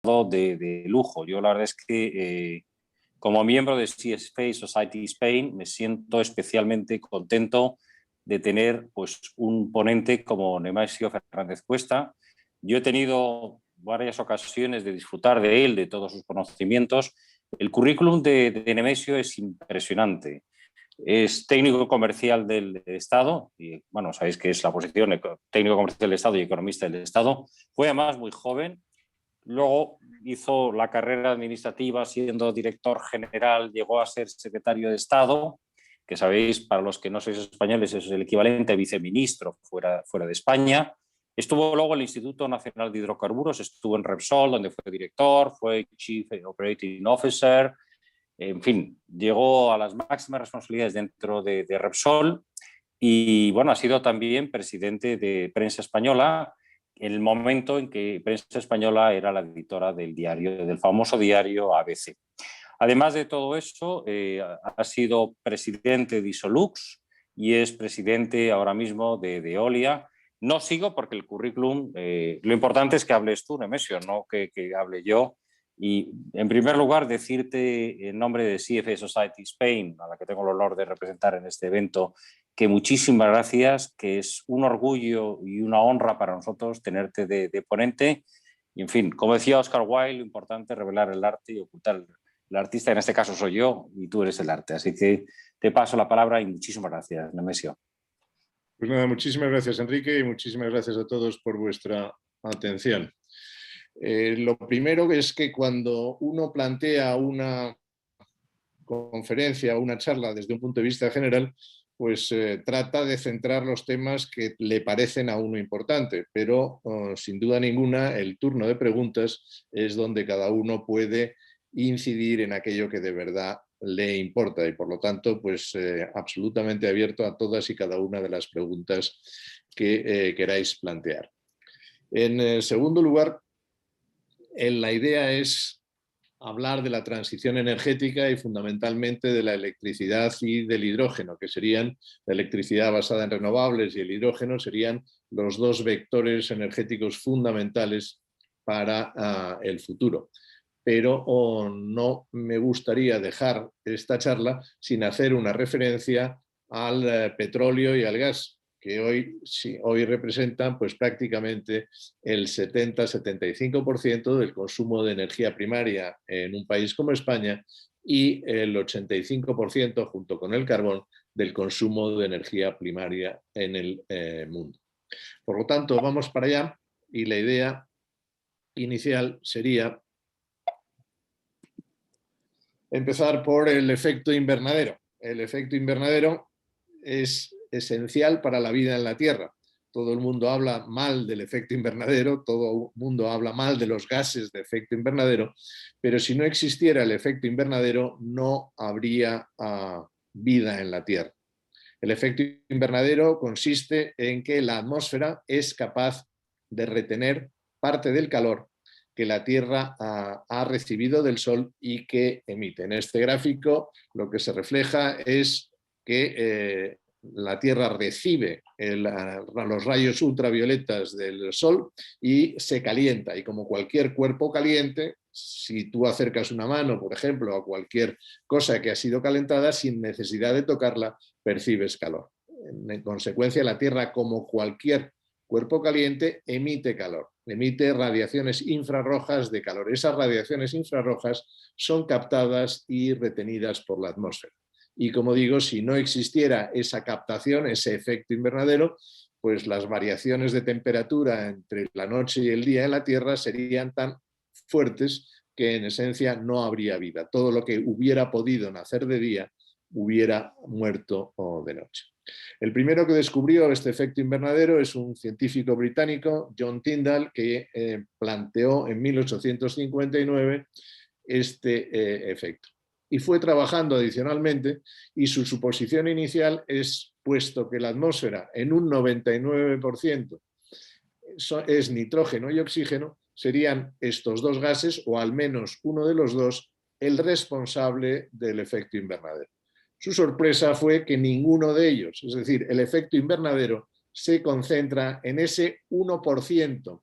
de lujo. Yo la verdad es que como miembro de CSFA Society Spain me siento especialmente contento de tener pues, un ponente como Nemesio Fernández Cuesta. Yo he tenido varias ocasiones de disfrutar de él, de todos sus conocimientos. El currículum de Nemesio es impresionante. Es técnico comercial del Estado, y bueno, sabéis que es la posición técnico comercial del Estado y economista del Estado. Fue además muy joven. Luego hizo la carrera administrativa siendo director general, llegó a ser secretario de Estado, que sabéis, para los que no sois españoles, es el equivalente a viceministro fuera de España. Estuvo luego en el Instituto Nacional de Hidrocarburos, estuvo en Repsol, donde fue director, fue Chief Operating Officer. En fin, llegó a las máximas responsabilidades dentro de Repsol y bueno, ha sido también presidente de Prensa Española en el momento en que Prensa Española era la editora del famoso diario ABC. Además de todo eso, ha sido presidente de Isolux y es presidente ahora mismo de Veolia. No sigo porque el currículum, lo importante es que hables tú, Nemesio, no que hable yo. Y en primer lugar, decirte en nombre de CFA Society Spain, a la que tengo el honor de representar en este evento, que muchísimas gracias, que es un orgullo y una honra para nosotros tenerte de ponente. Y en fin, como decía Oscar Wilde, lo importante es revelar el arte y ocultar el artista. En este caso soy yo y tú eres el arte. Así que te paso la palabra y muchísimas gracias, Nemesio. Pues nada, muchísimas gracias, Enrique, y muchísimas gracias a todos por vuestra atención. Lo primero es que cuando uno plantea una conferencia o una charla desde un punto de vista general, pues trata de centrar los temas que le parecen a uno importantes, pero sin duda ninguna el turno de preguntas es donde cada uno puede incidir en aquello que de verdad le importa y por lo tanto pues absolutamente abierto a todas y cada una de las preguntas que queráis plantear. En segundo lugar, la idea es hablar de la transición energética y fundamentalmente de la electricidad y del hidrógeno, que serían la electricidad basada en renovables y el hidrógeno serían los dos vectores energéticos fundamentales para el futuro. Pero no me gustaría dejar esta charla sin hacer una referencia al petróleo y al gas, que hoy representan pues, prácticamente el 70-75% del consumo de energía primaria en un país como España y el 85% junto con el carbón del consumo de energía primaria en el mundo. Por lo tanto, vamos para allá y la idea inicial sería empezar por el efecto invernadero. El efecto invernadero es esencial para la vida en la Tierra. Todo el mundo habla mal del efecto invernadero, todo el mundo habla mal de los gases de efecto invernadero, pero si no existiera el efecto invernadero no habría vida en la Tierra. El efecto invernadero consiste en que la atmósfera es capaz de retener parte del calor que la Tierra ha recibido del Sol y que emite. En este gráfico lo que se refleja es que la Tierra recibe los rayos ultravioletas del Sol y se calienta. Y como cualquier cuerpo caliente, si tú acercas una mano, por ejemplo, a cualquier cosa que ha sido calentada, sin necesidad de tocarla, percibes calor. En consecuencia, la Tierra, como cualquier cuerpo caliente, emite calor, emite radiaciones infrarrojas de calor. Esas radiaciones infrarrojas son captadas y retenidas por la atmósfera. Y como digo, si no existiera esa captación, ese efecto invernadero, pues las variaciones de temperatura entre la noche y el día en la Tierra serían tan fuertes que en esencia no habría vida. Todo lo que hubiera podido nacer de día hubiera muerto de noche. El primero que descubrió este efecto invernadero es un científico británico, John Tyndall, que planteó en 1859 este efecto. Y fue trabajando adicionalmente y su suposición inicial es, puesto que la atmósfera en un 99% es nitrógeno y oxígeno, serían estos dos gases, o al menos uno de los dos, el responsable del efecto invernadero. Su sorpresa fue que ninguno de ellos, es decir, el efecto invernadero, se concentra en ese 1%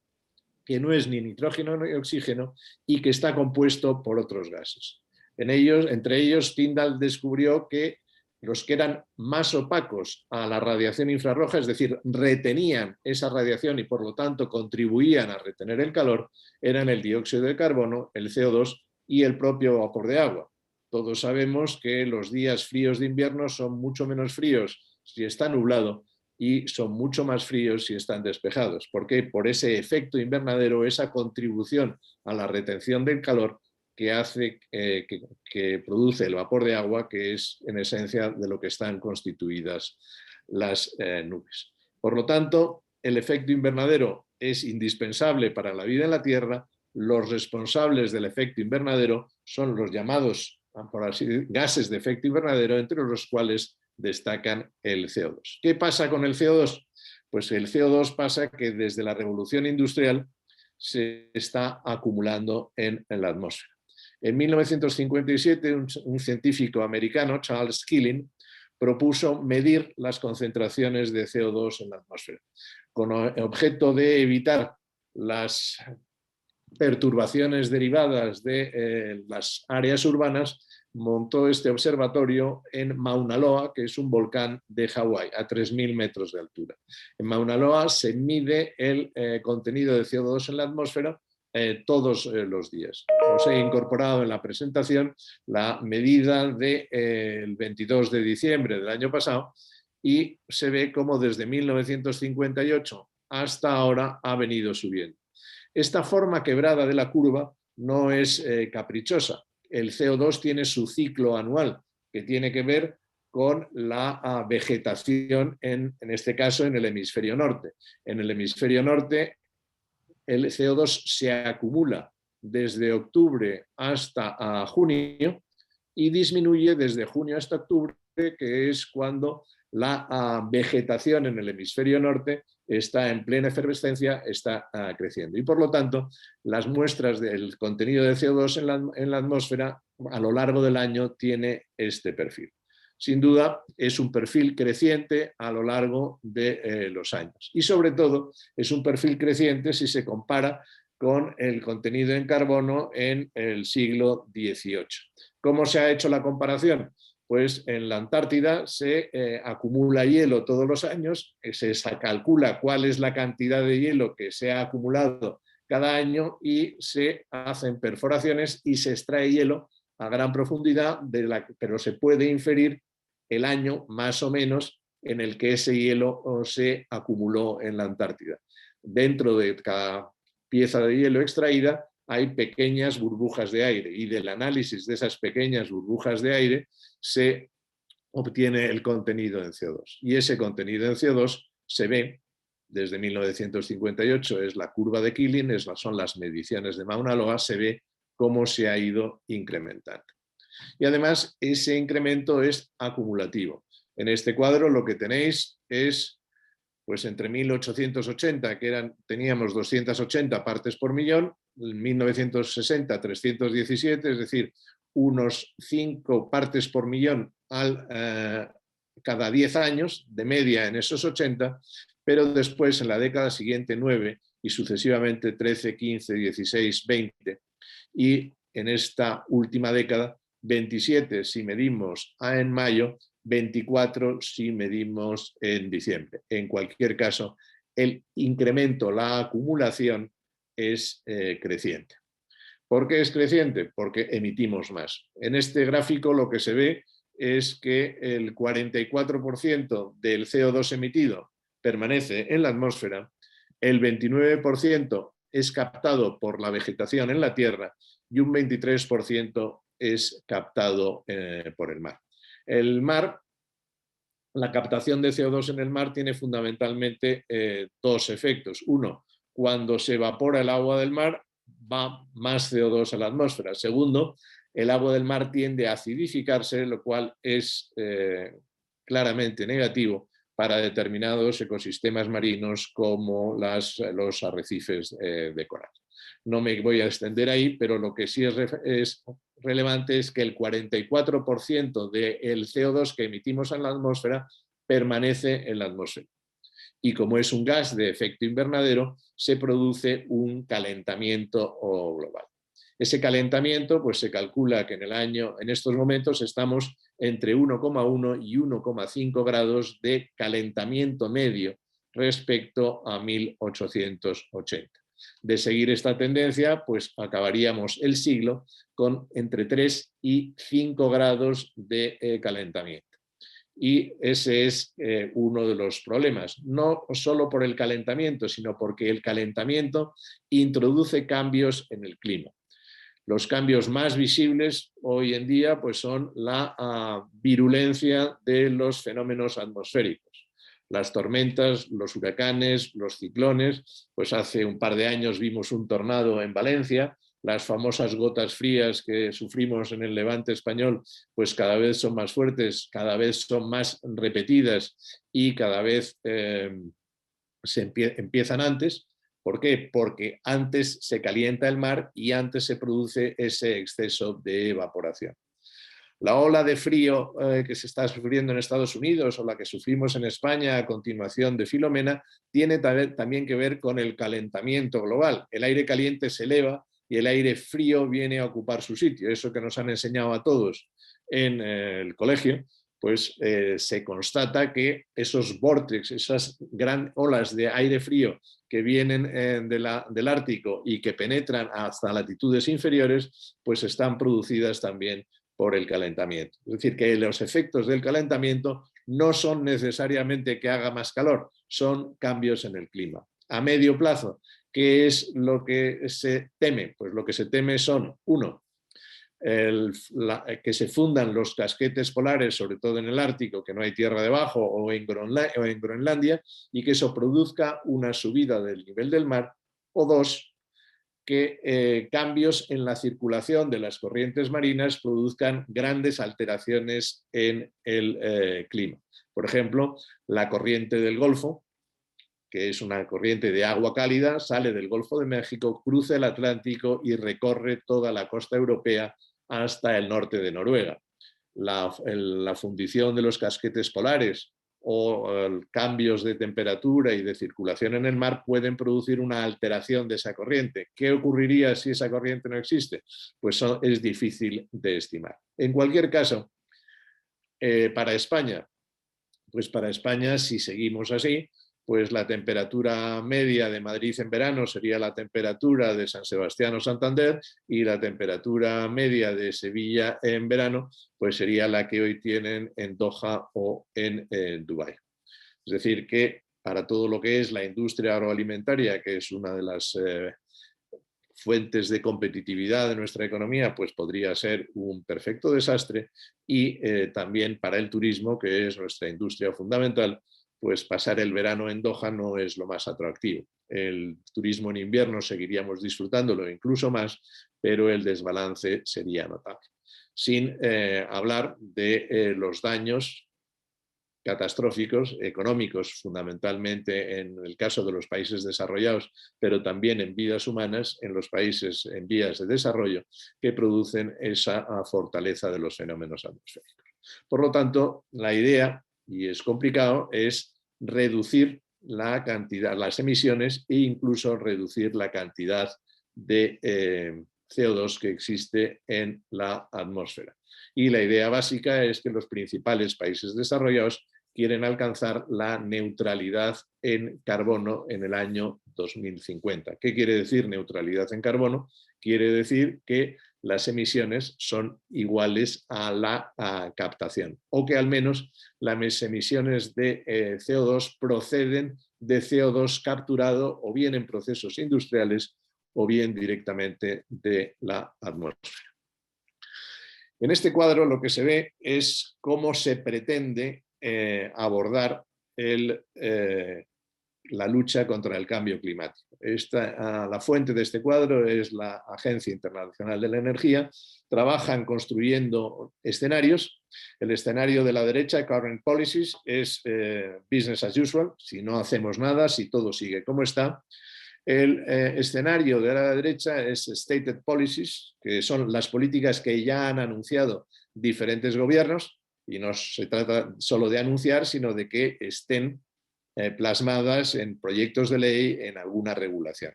que no es ni nitrógeno ni oxígeno y que está compuesto por otros gases. Entre ellos, Tyndall descubrió que los que eran más opacos a la radiación infrarroja, es decir, retenían esa radiación y por lo tanto contribuían a retener el calor, eran el dióxido de carbono, el CO2 y el propio vapor de agua. Todos sabemos que los días fríos de invierno son mucho menos fríos si está nublado y son mucho más fríos si están despejados. ¿Por qué? Por ese efecto invernadero, esa contribución a la retención del calor que hace que produce el vapor de agua, que es en esencia de lo que están constituidas las nubes. Por lo tanto, el efecto invernadero es indispensable para la vida en la Tierra. Los responsables del efecto invernadero son los llamados, por así decir, gases de efecto invernadero, entre los cuales destacan el CO2. ¿Qué pasa con el CO2? Pues el CO2 pasa que desde la revolución industrial se está acumulando en la atmósfera. En 1957, un científico americano, Charles Keeling, propuso medir las concentraciones de CO2 en la atmósfera, con objeto de evitar las perturbaciones derivadas de las áreas urbanas. Montó este observatorio en Mauna Loa, que es un volcán de Hawái, a 3.000 metros de altura. En Mauna Loa se mide el contenido de CO2 en la atmósfera todos los días. Os he incorporado en la presentación la medida del 22 de diciembre del año pasado y se ve cómo desde 1958 hasta ahora ha venido subiendo. Esta forma quebrada de la curva no es caprichosa. El CO2 tiene su ciclo anual, que tiene que ver con la vegetación, en este caso en el hemisferio norte. En el hemisferio norte el CO2 se acumula desde octubre hasta junio y disminuye desde junio hasta octubre, que es cuando la vegetación en el hemisferio norte está en plena efervescencia, está creciendo. Y por lo tanto, las muestras del contenido de CO2 en la atmósfera a lo largo del año tiene este perfil. Sin duda, es un perfil creciente a lo largo de los años. Y sobre todo, es un perfil creciente si se compara con el contenido en carbono en el siglo XVIII. ¿Cómo se ha hecho la comparación? Pues en la Antártida se acumula hielo todos los años, se calcula cuál es la cantidad de hielo que se ha acumulado cada año y se hacen perforaciones y se extrae hielo a gran profundidad, pero se puede inferir el año más o menos en el que ese hielo se acumuló en la Antártida. Dentro de cada pieza de hielo extraída hay pequeñas burbujas de aire y del análisis de esas pequeñas burbujas de aire se obtiene el contenido en CO2. Y ese contenido en CO2 se ve desde 1958, es la curva de Keeling, son las mediciones de Mauna Loa, se ve cómo se ha ido incrementando. Y además ese incremento es acumulativo. En este cuadro lo que tenéis es, pues entre 1880, que teníamos 280 partes por millón, en 1960 317, es decir, unos 5 partes por millón cada 10 años, de media en esos 80, pero después en la década siguiente 9 y sucesivamente 13, 15, 16, 20 y en esta última década 27 si medimos en mayo, 24 si medimos en diciembre. En cualquier caso, el incremento, la acumulación es creciente. ¿Por qué es creciente? Porque emitimos más. En este gráfico lo que se ve es que el 44% del CO2 emitido permanece en la atmósfera, el 29% es captado por la vegetación en la Tierra y un 23% es captado por el mar. El mar, la captación de CO2 en el mar tiene fundamentalmente dos efectos. Uno, cuando se evapora el agua del mar, va más CO2 a la atmósfera. Segundo, el agua del mar tiende a acidificarse, lo cual es claramente negativo para determinados ecosistemas marinos como los arrecifes de coral. No me voy a extender ahí, pero lo que sí es relevante es que el 44% del CO2 que emitimos en la atmósfera permanece en la atmósfera. y como es un gas de efecto invernadero, se produce un calentamiento global. Ese calentamiento pues se calcula que en estos momentos estamos entre 1,1 y 1,5 grados de calentamiento medio respecto a 1880. De seguir esta tendencia, pues acabaríamos el siglo con entre 3 y 5 grados de calentamiento. Y ese es uno de los problemas, no solo por el calentamiento, sino porque el calentamiento introduce cambios en el clima. Los cambios más visibles hoy en día pues, son la virulencia de los fenómenos atmosféricos. Las tormentas, los huracanes, los ciclones, pues hace un par de años vimos un tornado en Valencia. Las famosas gotas frías que sufrimos en el Levante español, pues cada vez son más fuertes, cada vez son más repetidas y cada vez empiezan antes. ¿Por qué? Porque antes se calienta el mar y antes se produce ese exceso de evaporación. La ola de frío que se está sufriendo en Estados Unidos o la que sufrimos en España a continuación de Filomena tiene también que ver con el calentamiento global. El aire caliente se eleva y el aire frío viene a ocupar su sitio. Eso que nos han enseñado a todos en el colegio, pues se constata que esos vórtices, esas grandes olas de aire frío que vienen del Ártico y que penetran hasta latitudes inferiores, pues están producidas también por el calentamiento. Es decir, que los efectos del calentamiento no son necesariamente que haga más calor, son cambios en el clima. A medio plazo, ¿qué es lo que se teme? Pues lo que se teme son, uno, que se fundan los casquetes polares, sobre todo en el Ártico, que no hay tierra debajo, o en Groenlandia, y que eso produzca una subida del nivel del mar, o dos, que cambios en la circulación de las corrientes marinas produzcan grandes alteraciones en el clima. Por ejemplo, la corriente del Golfo, que es una corriente de agua cálida, sale del Golfo de México, cruza el Atlántico y recorre toda la costa europea hasta el norte de Noruega. La fundición de los casquetes polares o cambios de temperatura y de circulación en el mar pueden producir una alteración de esa corriente. ¿Qué ocurriría si esa corriente no existe? Pues es difícil de estimar. En cualquier caso, para España, pues para España, si seguimos así, pues la temperatura media de Madrid en verano sería la temperatura de San Sebastián o Santander y la temperatura media de Sevilla en verano pues sería la que hoy tienen en Doha o en Dubái. Es decir, que para todo lo que es la industria agroalimentaria, que es una de las fuentes de competitividad de nuestra economía, pues podría ser un perfecto desastre y también para el turismo, que es nuestra industria fundamental, pues pasar el verano en Doha no es lo más atractivo. El turismo en invierno seguiríamos disfrutándolo incluso más, pero el desbalance sería notable. Sin hablar de los daños catastróficos, económicos fundamentalmente en el caso de los países desarrollados, pero también en vidas humanas en los países en vías de desarrollo que producen esa fortaleza de los fenómenos atmosféricos. Por lo tanto, la idea, y es complicado, es reducir la cantidad, las emisiones e incluso reducir la cantidad de CO2 que existe en la atmósfera. Y la idea básica es que los principales países desarrollados quieren alcanzar la neutralidad en carbono en el año 2050. ¿Qué quiere decir neutralidad en carbono? Quiere decir que las emisiones son iguales a la captación o que al menos las emisiones de CO2 proceden de CO2 capturado o bien en procesos industriales o bien directamente de la atmósfera. En este cuadro lo que se ve es cómo se pretende abordar la lucha contra el cambio climático. La fuente de este cuadro es la Agencia Internacional de la Energía. Trabajan construyendo escenarios. El escenario de la derecha, Current Policies, es business as usual, si no hacemos nada, si todo sigue como está. El escenario de la derecha es Stated Policies, que son las políticas que ya han anunciado diferentes gobiernos, y no se trata solo de anunciar, sino de que estén plasmadas en proyectos de ley, en alguna regulación.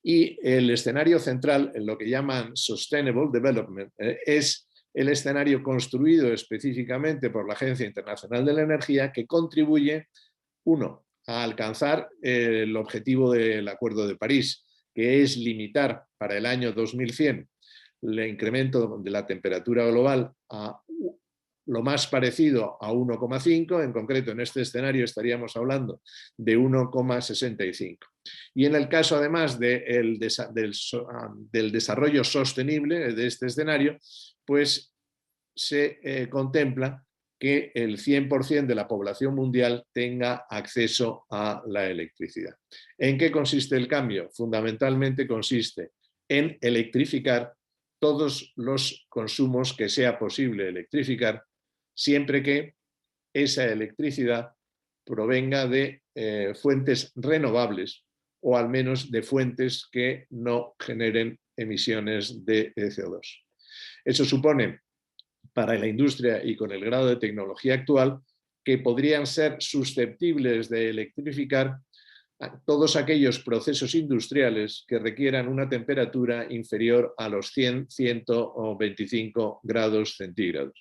Y el escenario central, en lo que llaman Sustainable Development, es el escenario construido específicamente por la Agencia Internacional de la Energía, que contribuye, uno, a alcanzar el objetivo del Acuerdo de París, que es limitar para el año 2100 el incremento de la temperatura global a lo más parecido a 1,5, en concreto en este escenario estaríamos hablando de 1,65. Y en el caso además del desarrollo sostenible de este escenario, pues se contempla que el 100% de la población mundial tenga acceso a la electricidad. ¿En qué consiste el cambio? Fundamentalmente consiste en electrificar todos los consumos que sea posible electrificar, siempre que esa electricidad provenga de fuentes renovables o al menos de fuentes que no generen emisiones de CO2. Eso supone, para la industria y con el grado de tecnología actual, que podrían ser susceptibles de electrificar todos aquellos procesos industriales que requieran una temperatura inferior a los 100-125 grados centígrados.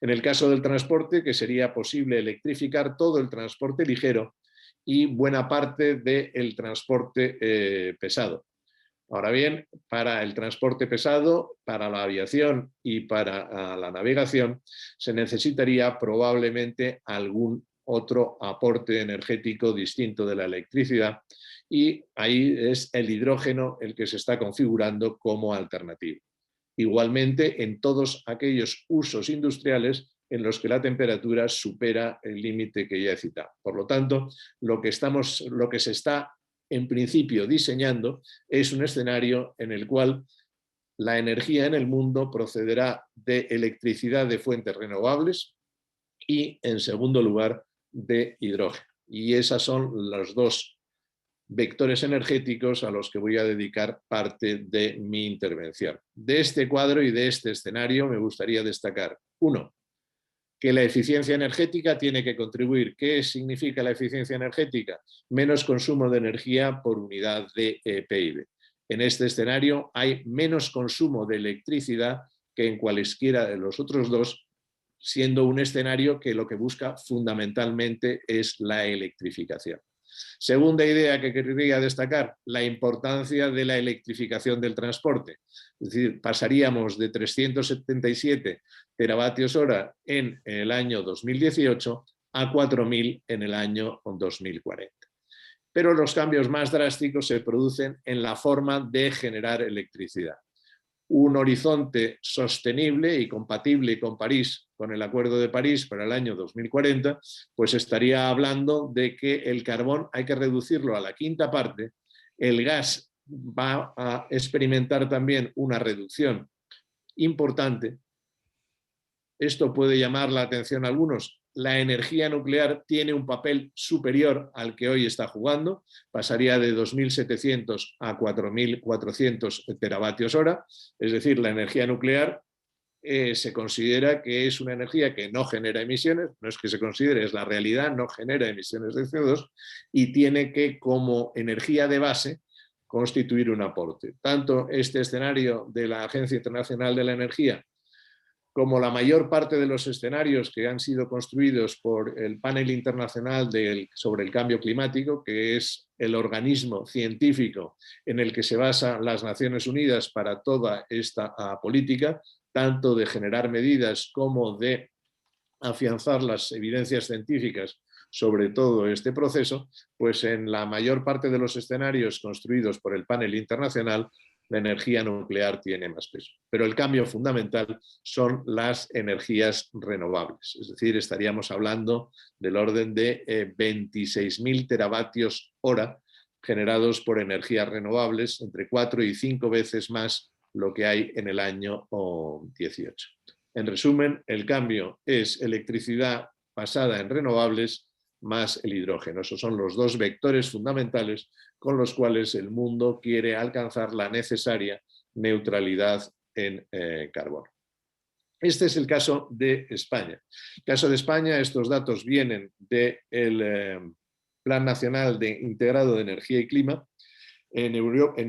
En el caso del transporte, que sería posible electrificar todo el transporte ligero y buena parte del transporte pesado. Ahora bien, para el transporte pesado, para la aviación y para la navegación, se necesitaría probablemente algún otro aporte energético distinto de la electricidad, y ahí es el hidrógeno el que se está configurando como alternativo. Igualmente, en todos aquellos usos industriales en los que la temperatura supera el límite que ya he citado. Por lo tanto, lo que se está en principio diseñando es un escenario en el cual la energía en el mundo procederá de electricidad de fuentes renovables y, en segundo lugar, de hidrógeno. Y esos son los dos vectores energéticos a los que voy a dedicar parte de mi intervención. De este cuadro y de este escenario me gustaría destacar, uno, que la eficiencia energética tiene que contribuir. ¿Qué significa la eficiencia energética? Menos consumo de energía por unidad de PIB. En este escenario hay menos consumo de electricidad que en cualesquiera de los otros dos, siendo un escenario que lo que busca fundamentalmente es la electrificación. Segunda idea que querría destacar, la importancia de la electrificación del transporte. Es decir, pasaríamos de 377 teravatios hora en el año 2018 a 4.000 en el año 2040. Pero los cambios más drásticos se producen en la forma de generar electricidad. Un horizonte sostenible y compatible con París, con el Acuerdo de París para el año 2040, pues estaría hablando de que el carbón hay que reducirlo a la quinta parte, el gas va a experimentar también una reducción importante. Esto puede llamar la atención a algunos. La energía nuclear tiene un papel superior al que hoy está jugando, pasaría de 2.700 a 4.400 teravatios hora, es decir, la energía nuclear se considera que es una energía que no genera emisiones, no es que se considere, es la realidad, no genera emisiones de CO2 y tiene que, como energía de base, constituir un aporte. Tanto este escenario de la Agencia Internacional de la Energía como la mayor parte de los escenarios que han sido construidos por el Panel Internacional sobre el Cambio Climático, que es el organismo científico en el que se basan las Naciones Unidas para toda esta política, tanto de generar medidas como de afianzar las evidencias científicas sobre todo este proceso, pues en la mayor parte de los escenarios construidos por el panel internacional, la energía nuclear tiene más peso. Pero el cambio fundamental son las energías renovables. Es decir, estaríamos hablando del orden de 26.000 teravatios hora generados por energías renovables, entre 4 y 5 veces más lo que hay en el año 18. En resumen, el cambio es electricidad basada en renovables más el hidrógeno. Esos son los dos vectores fundamentales con los cuales el mundo quiere alcanzar la necesaria neutralidad en carbono. Este es el caso de España. En el caso de España, estos datos vienen del Plan Nacional Integrado de Energía y Clima. En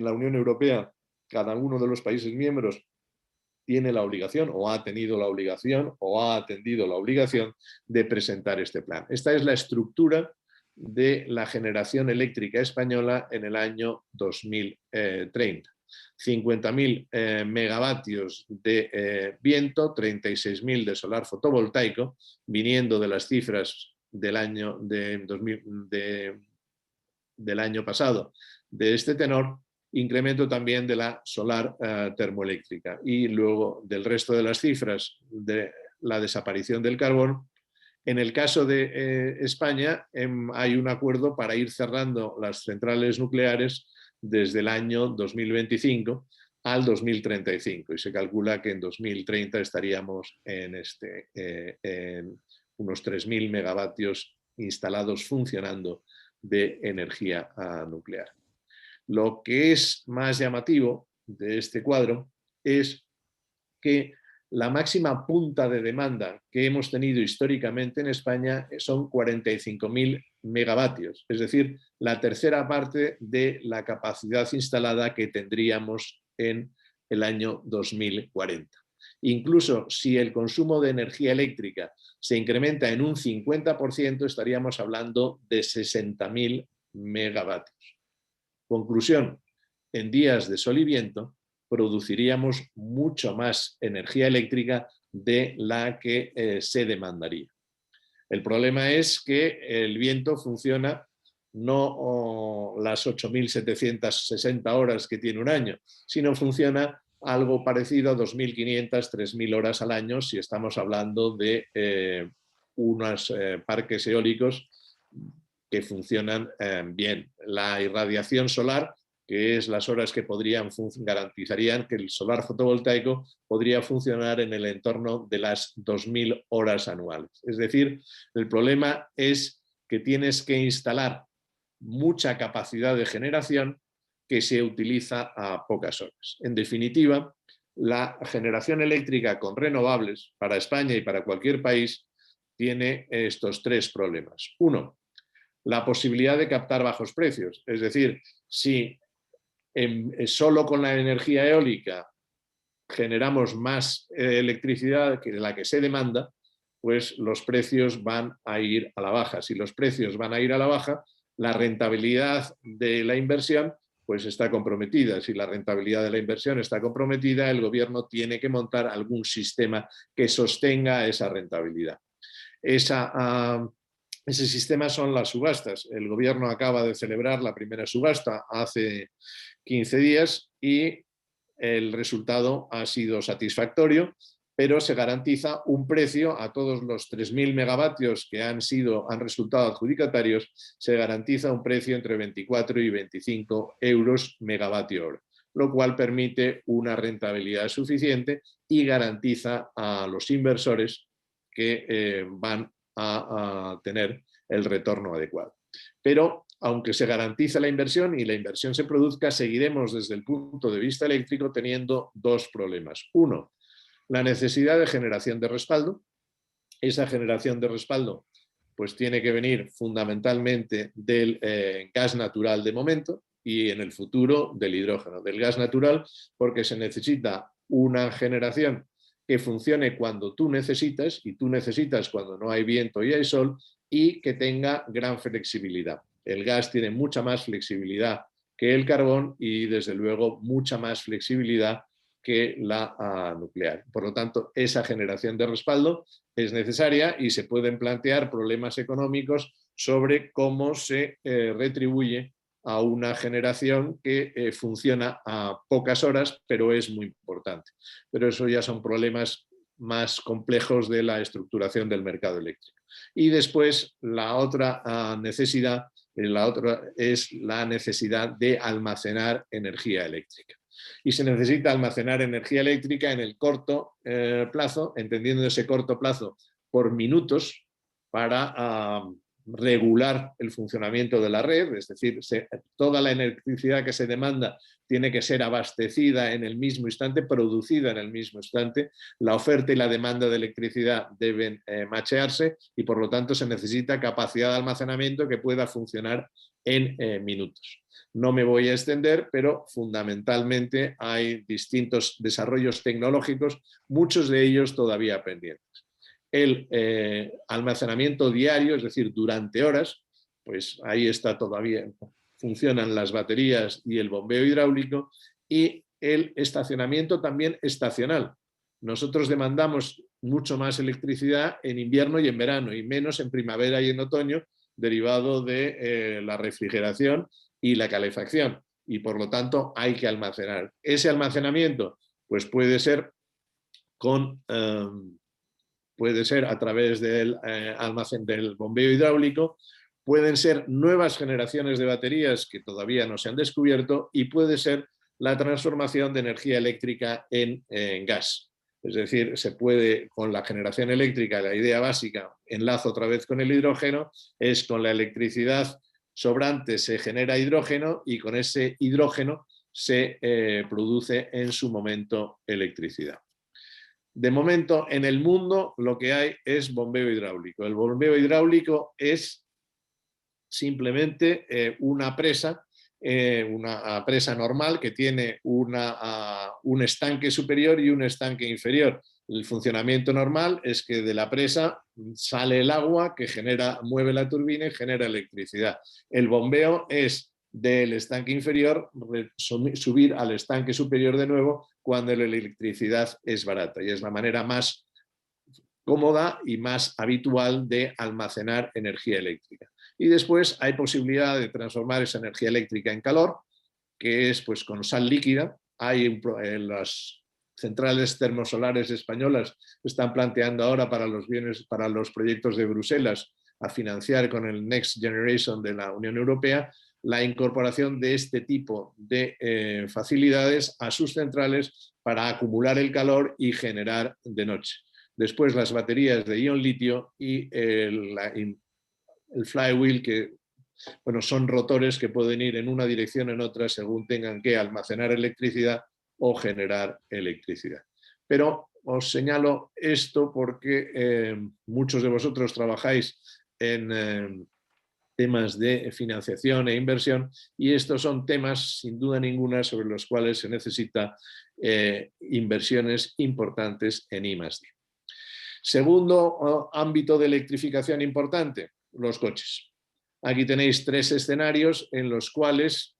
la Unión Europea, cada uno de los países miembros tiene la obligación, o ha tenido la obligación, o ha atendido la obligación de presentar este plan. Esta es la estructura de la generación eléctrica española en el año 2030. 50.000 megavatios de viento, 36.000 de solar fotovoltaico, viniendo de las cifras del año, del año pasado de este tenor, incremento también de la solar termoeléctrica, y luego del resto de las cifras de la desaparición del carbón. En el caso de España hay un acuerdo para ir cerrando las centrales nucleares desde el año 2025 al 2035, y se calcula que en 2030 estaríamos en unos 3.000 megavatios instalados funcionando de energía nuclear. Lo que es más llamativo de este cuadro es que la máxima punta de demanda que hemos tenido históricamente en España son 45.000 megavatios, es decir, la tercera parte de la capacidad instalada que tendríamos en el año 2040. Incluso si el consumo de energía eléctrica se incrementa en un 50%, estaríamos hablando de 60.000 megavatios. Conclusión, en días de sol y viento produciríamos mucho más energía eléctrica de la que se demandaría. El problema es que el viento funciona no las 8.760 horas que tiene un año, sino funciona algo parecido a 2.500, 3.000 horas al año si estamos hablando de unos parques eólicos que funcionan bien. La irradiación solar, que es las horas que garantizarían que el solar fotovoltaico podría funcionar en el entorno de las 2.000 horas anuales. Es decir, el problema es que tienes que instalar mucha capacidad de generación que se utiliza a pocas horas. En definitiva, la generación eléctrica con renovables para España y para cualquier país tiene estos tres problemas. Uno, la posibilidad de captar bajos precios. Es decir, si solo con la energía eólica generamos más electricidad que la que se demanda, pues los precios van a ir a la baja. Si los precios van a ir a la baja, la rentabilidad de la inversión pues está comprometida. Si la rentabilidad de la inversión está comprometida, el gobierno tiene que montar algún sistema que sostenga esa rentabilidad. Ese sistema son las subastas. El gobierno acaba de celebrar la primera subasta hace 15 días y el resultado ha sido satisfactorio, pero se garantiza un precio a todos los 3.000 megavatios que han resultado adjudicatarios, se garantiza un precio entre 24 y 25 euros megavatio hora, lo cual permite una rentabilidad suficiente y garantiza a los inversores que van a tener el retorno adecuado. Pero aunque se garantiza la inversión y la inversión se produzca, seguiremos desde el punto de vista eléctrico teniendo dos problemas. Uno, la necesidad de generación de respaldo. Esa generación de respaldo pues tiene que venir fundamentalmente del gas natural de momento y en el futuro del hidrógeno. Del gas natural porque se necesita una generación que funcione cuando tú necesitas y tú necesitas cuando no hay viento y hay sol y que tenga gran flexibilidad. El gas tiene mucha más flexibilidad que el carbón y desde luego mucha más flexibilidad que la nuclear. Por lo tanto, esa generación de respaldo es necesaria y se pueden plantear problemas económicos sobre cómo se retribuye a una generación que funciona a pocas horas, pero es muy importante. Pero eso ya son problemas más complejos de la estructuración del mercado eléctrico. Y después la otra necesidad es la necesidad de almacenar energía eléctrica. Y se necesita almacenar energía eléctrica en el corto plazo, entendiendo ese corto plazo por minutos, para regular el funcionamiento de la red, es decir, toda la electricidad que se demanda tiene que ser abastecida en el mismo instante, producida en el mismo instante. La oferta y la demanda de electricidad deben machearse y por lo tanto se necesita capacidad de almacenamiento que pueda funcionar en minutos. No me voy a extender, pero fundamentalmente hay distintos desarrollos tecnológicos, muchos de ellos todavía pendientes. El almacenamiento diario, es decir, durante horas, pues ahí está todavía, funcionan las baterías y el bombeo hidráulico, y el estacionamiento también estacional. Nosotros demandamos mucho más electricidad en invierno y en verano, y menos en primavera y en otoño, derivado de la refrigeración y la calefacción, y por lo tanto hay que almacenar. Ese almacenamiento pues puede ser a través del almacén del bombeo hidráulico, pueden ser nuevas generaciones de baterías que todavía no se han descubierto, y puede ser la transformación de energía eléctrica en gas. Es decir, se puede, con la generación eléctrica, la idea básica, enlazo otra vez con el hidrógeno, es con la electricidad sobrante se genera hidrógeno, y con ese hidrógeno se produce en su momento electricidad. De momento, en el mundo lo que hay es bombeo hidráulico. El bombeo hidráulico es simplemente una presa normal que tiene un estanque superior y un estanque inferior. El funcionamiento normal es que de la presa sale el agua que mueve la turbina y genera electricidad. El bombeo es del estanque inferior subir al estanque superior de nuevo cuando la electricidad es barata, y es la manera más cómoda y más habitual de almacenar energía eléctrica. Y después hay posibilidad de transformar esa energía eléctrica en calor, que es pues con sal líquida. Las centrales termosolares españolas están planteando ahora para los proyectos de Bruselas a financiar con el Next Generation de la Unión Europea la incorporación de este tipo de facilidades a sus centrales para acumular el calor y generar de noche. Después las baterías de ion litio y el flywheel, que bueno, son rotores que pueden ir en una dirección o en otra según tengan que almacenar electricidad o generar electricidad. Pero os señalo esto porque muchos de vosotros trabajáis en temas de financiación e inversión, y estos son temas sin duda ninguna sobre los cuales se necesita inversiones importantes en I+D. Segundo ámbito de electrificación importante, los coches. Aquí tenéis 3 escenarios en los cuales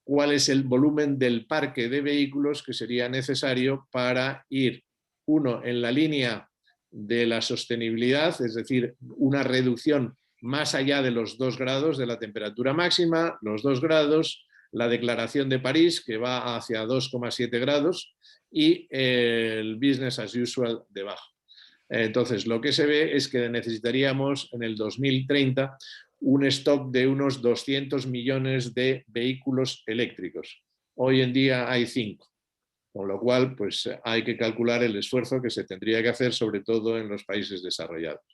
cuál es el volumen del parque de vehículos que sería necesario para ir, uno, en la línea de la sostenibilidad, es decir, una reducción más allá de los 2 grados de la temperatura máxima, los 2 grados, la Declaración de París, que va hacia 2,7 grados, y el business as usual debajo. Entonces, lo que se ve es que necesitaríamos en el 2030 un stock de unos 200 millones de vehículos eléctricos. Hoy en día hay 5, con lo cual pues, hay que calcular el esfuerzo que se tendría que hacer, sobre todo en los países desarrollados.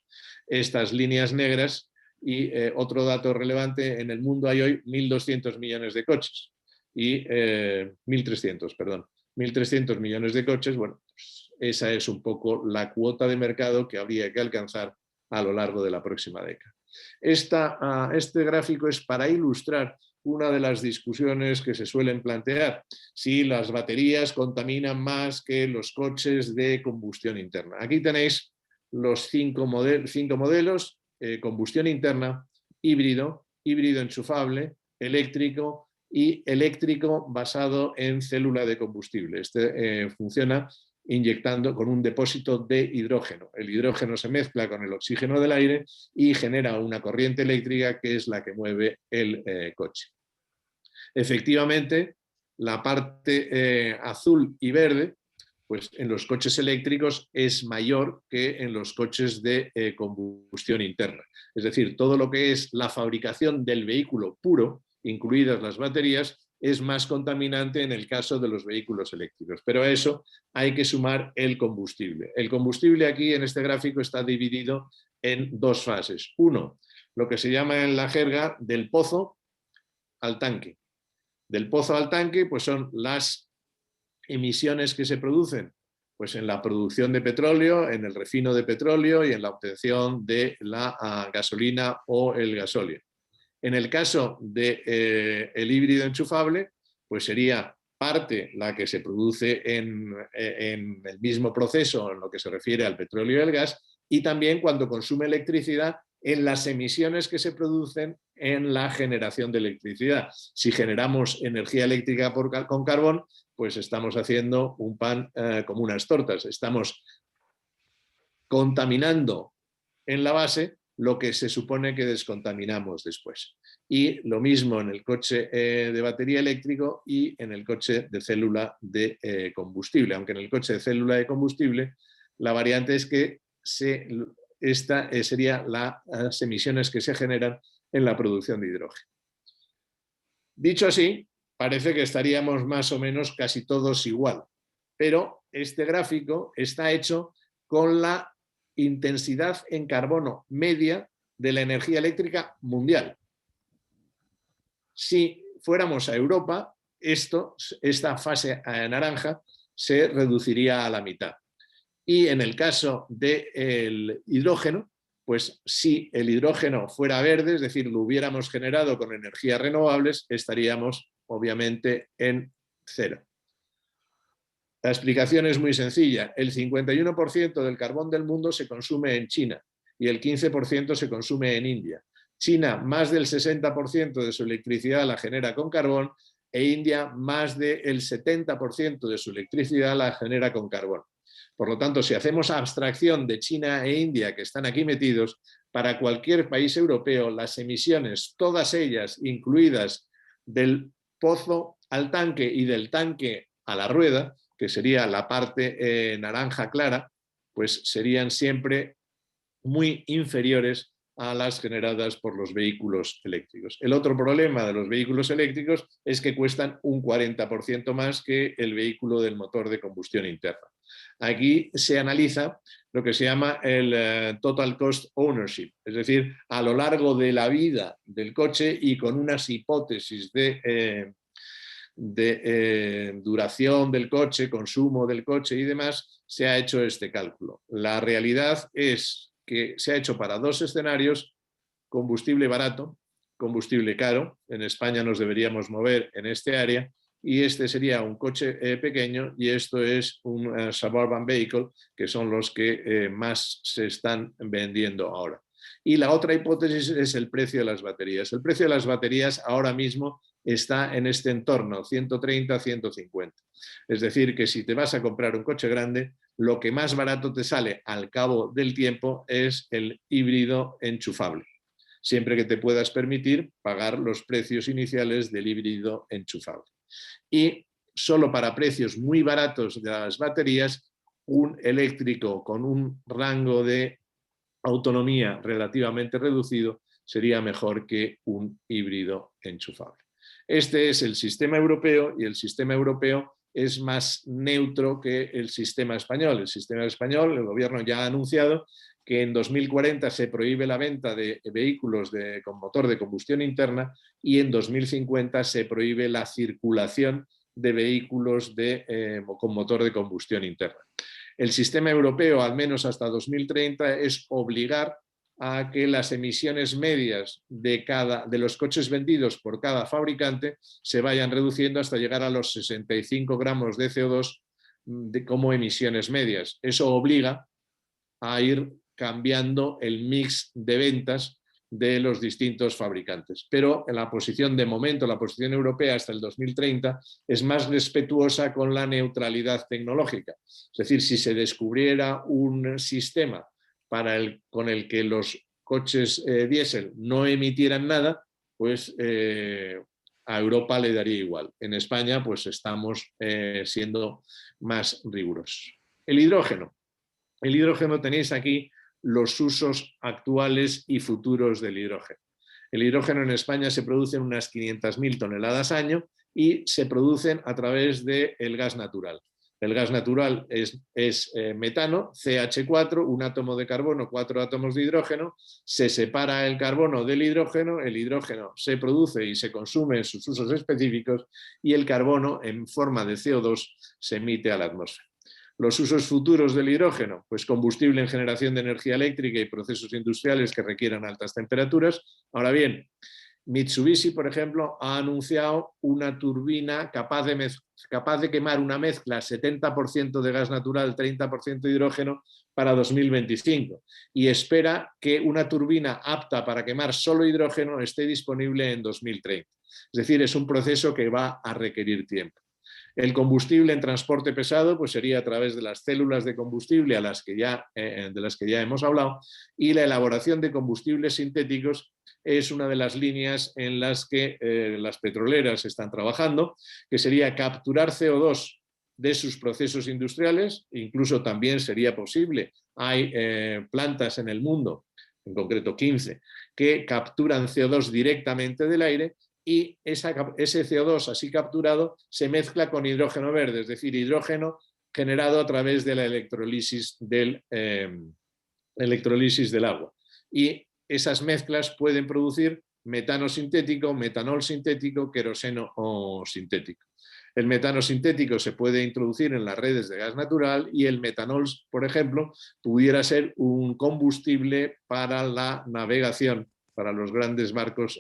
Estas líneas negras, y otro dato relevante, en el mundo hay hoy 1.200 millones de coches, y 1.300, perdón. 1.300 millones de coches, bueno, pues esa es un poco la cuota de mercado que habría que alcanzar a lo largo de la próxima década. Este gráfico es para ilustrar una de las discusiones que se suelen plantear, si las baterías contaminan más que los coches de combustión interna. Aquí tenéis los 5 modelos, combustión interna, híbrido enchufable, eléctrico y eléctrico basado en célula de combustible. Este funciona inyectando con un depósito de hidrógeno. El hidrógeno se mezcla con el oxígeno del aire y genera una corriente eléctrica que es la que mueve el coche. Efectivamente, la parte azul y verde, pues en los coches eléctricos es mayor que en los coches de combustión interna. Es decir, todo lo que es la fabricación del vehículo puro, incluidas las baterías, es más contaminante en el caso de los vehículos eléctricos. Pero a eso hay que sumar el combustible. El combustible aquí en este gráfico está dividido en dos fases. Uno, lo que se llama en la jerga del pozo al tanque. Del pozo al tanque, pues son las emisiones que se producen pues en la producción de petróleo, en el refino de petróleo y en la obtención de la gasolina o el gasóleo. En el caso del híbrido enchufable, pues sería parte la que se produce en el mismo proceso en lo que se refiere al petróleo y el gas, y también cuando consume electricidad en las emisiones que se producen en la generación de electricidad. Si generamos energía eléctrica con carbón, pues estamos haciendo un pan como unas tortas. Estamos contaminando en la base lo que se supone que descontaminamos después. Y lo mismo en el coche de batería eléctrico y en el coche de célula de combustible. Aunque en el coche de célula de combustible la variante es que esta sería las emisiones que se generan en la producción de hidrógeno. Dicho así, parece que estaríamos más o menos casi todos igual, pero este gráfico está hecho con la intensidad en carbono media de la energía eléctrica mundial. Si fuéramos a Europa, esta fase naranja se reduciría a la mitad. Y en el caso del hidrógeno, pues si el hidrógeno fuera verde, es decir, lo hubiéramos generado con energías renovables, estaríamos obviamente en cero. La explicación es muy sencilla. El 51% del carbón del mundo se consume en China y el 15% se consume en India. China, más del 60% de su electricidad la genera con carbón e India, más del 70% de su electricidad la genera con carbón. Por lo tanto, si hacemos abstracción de China e India, que están aquí metidos, para cualquier país europeo, las emisiones, todas ellas incluidas del pozo al tanque y del tanque a la rueda, que sería la parte naranja clara, pues serían siempre muy inferiores a las generadas por los vehículos eléctricos. El otro problema de los vehículos eléctricos es que cuestan un 40% más que el vehículo del motor de combustión interna. Aquí se analiza lo que se llama el Total Cost Ownership, es decir, a lo largo de la vida del coche y con unas hipótesis de duración del coche, consumo del coche y demás, se ha hecho este cálculo. La realidad es que se ha hecho para dos escenarios: combustible barato, combustible caro. En España nos deberíamos mover en este área, y este sería un coche pequeño y esto es un suburban vehicle, que son los que más se están vendiendo ahora. Y la otra hipótesis es el precio de las baterías. El precio de las baterías ahora mismo está en este entorno, 130, 150. Es decir, que si te vas a comprar un coche grande, lo que más barato te sale al cabo del tiempo es el híbrido enchufable, siempre que te puedas permitir pagar los precios iniciales del híbrido enchufable. Y solo para precios muy baratos de las baterías, un eléctrico con un rango de autonomía relativamente reducido sería mejor que un híbrido enchufable. Este es el sistema europeo, y el sistema europeo es más neutro que el sistema español. El sistema español, el gobierno ya ha anunciado que en 2040 se prohíbe la venta de vehículos con motor de combustión interna, y en 2050 se prohíbe la circulación de vehículos con motor de combustión interna. El sistema europeo, al menos hasta 2030, es obligar a que las emisiones medias de los coches vendidos por cada fabricante se vayan reduciendo hasta llegar a los 65 gramos de CO2 como emisiones medias. Eso obliga a ir cambiando el mix de ventas de los distintos fabricantes. Pero en la posición de momento, la posición europea hasta el 2030, es más respetuosa con la neutralidad tecnológica. Es decir, si se descubriera un sistema con el que los coches diésel no emitieran nada, pues a Europa le daría igual. En España pues estamos siendo más rigurosos. El hidrógeno. El hidrógeno, tenéis aquí los usos actuales y futuros del hidrógeno. El hidrógeno en España se produce en unas 500.000 toneladas año y se producen a través del gas natural. el gas natural es metano, CH4, un átomo de carbono, 4 átomos de hidrógeno, se separa el carbono del hidrógeno, el hidrógeno se produce y se consume en sus usos específicos y el carbono en forma de CO2 se emite a la atmósfera. Los usos futuros del hidrógeno, pues combustible en generación de energía eléctrica y procesos industriales que requieran altas temperaturas. Ahora bien, Mitsubishi, por ejemplo, ha anunciado una turbina capaz de quemar una mezcla 70% de gas natural, 30% de hidrógeno para 2025 y espera que una turbina apta para quemar solo hidrógeno esté disponible en 2030. Es decir, es un proceso que va a requerir tiempo. El combustible en transporte pesado pues sería a través de las células de combustible de las que ya hemos hablado, y la elaboración de combustibles sintéticos es una de las líneas en las que las petroleras están trabajando, que sería capturar CO2 de sus procesos industriales. Incluso también sería posible, hay plantas en el mundo, en concreto 15, que capturan CO2 directamente del aire, y ese CO2 así capturado se mezcla con hidrógeno verde, es decir, hidrógeno generado a través de la electrolisis del agua. Y esas mezclas pueden producir metano sintético, metanol sintético, queroseno o sintético. El metano sintético se puede introducir en las redes de gas natural y el metanol, por ejemplo, pudiera ser un combustible para la navegación, para los grandes barcos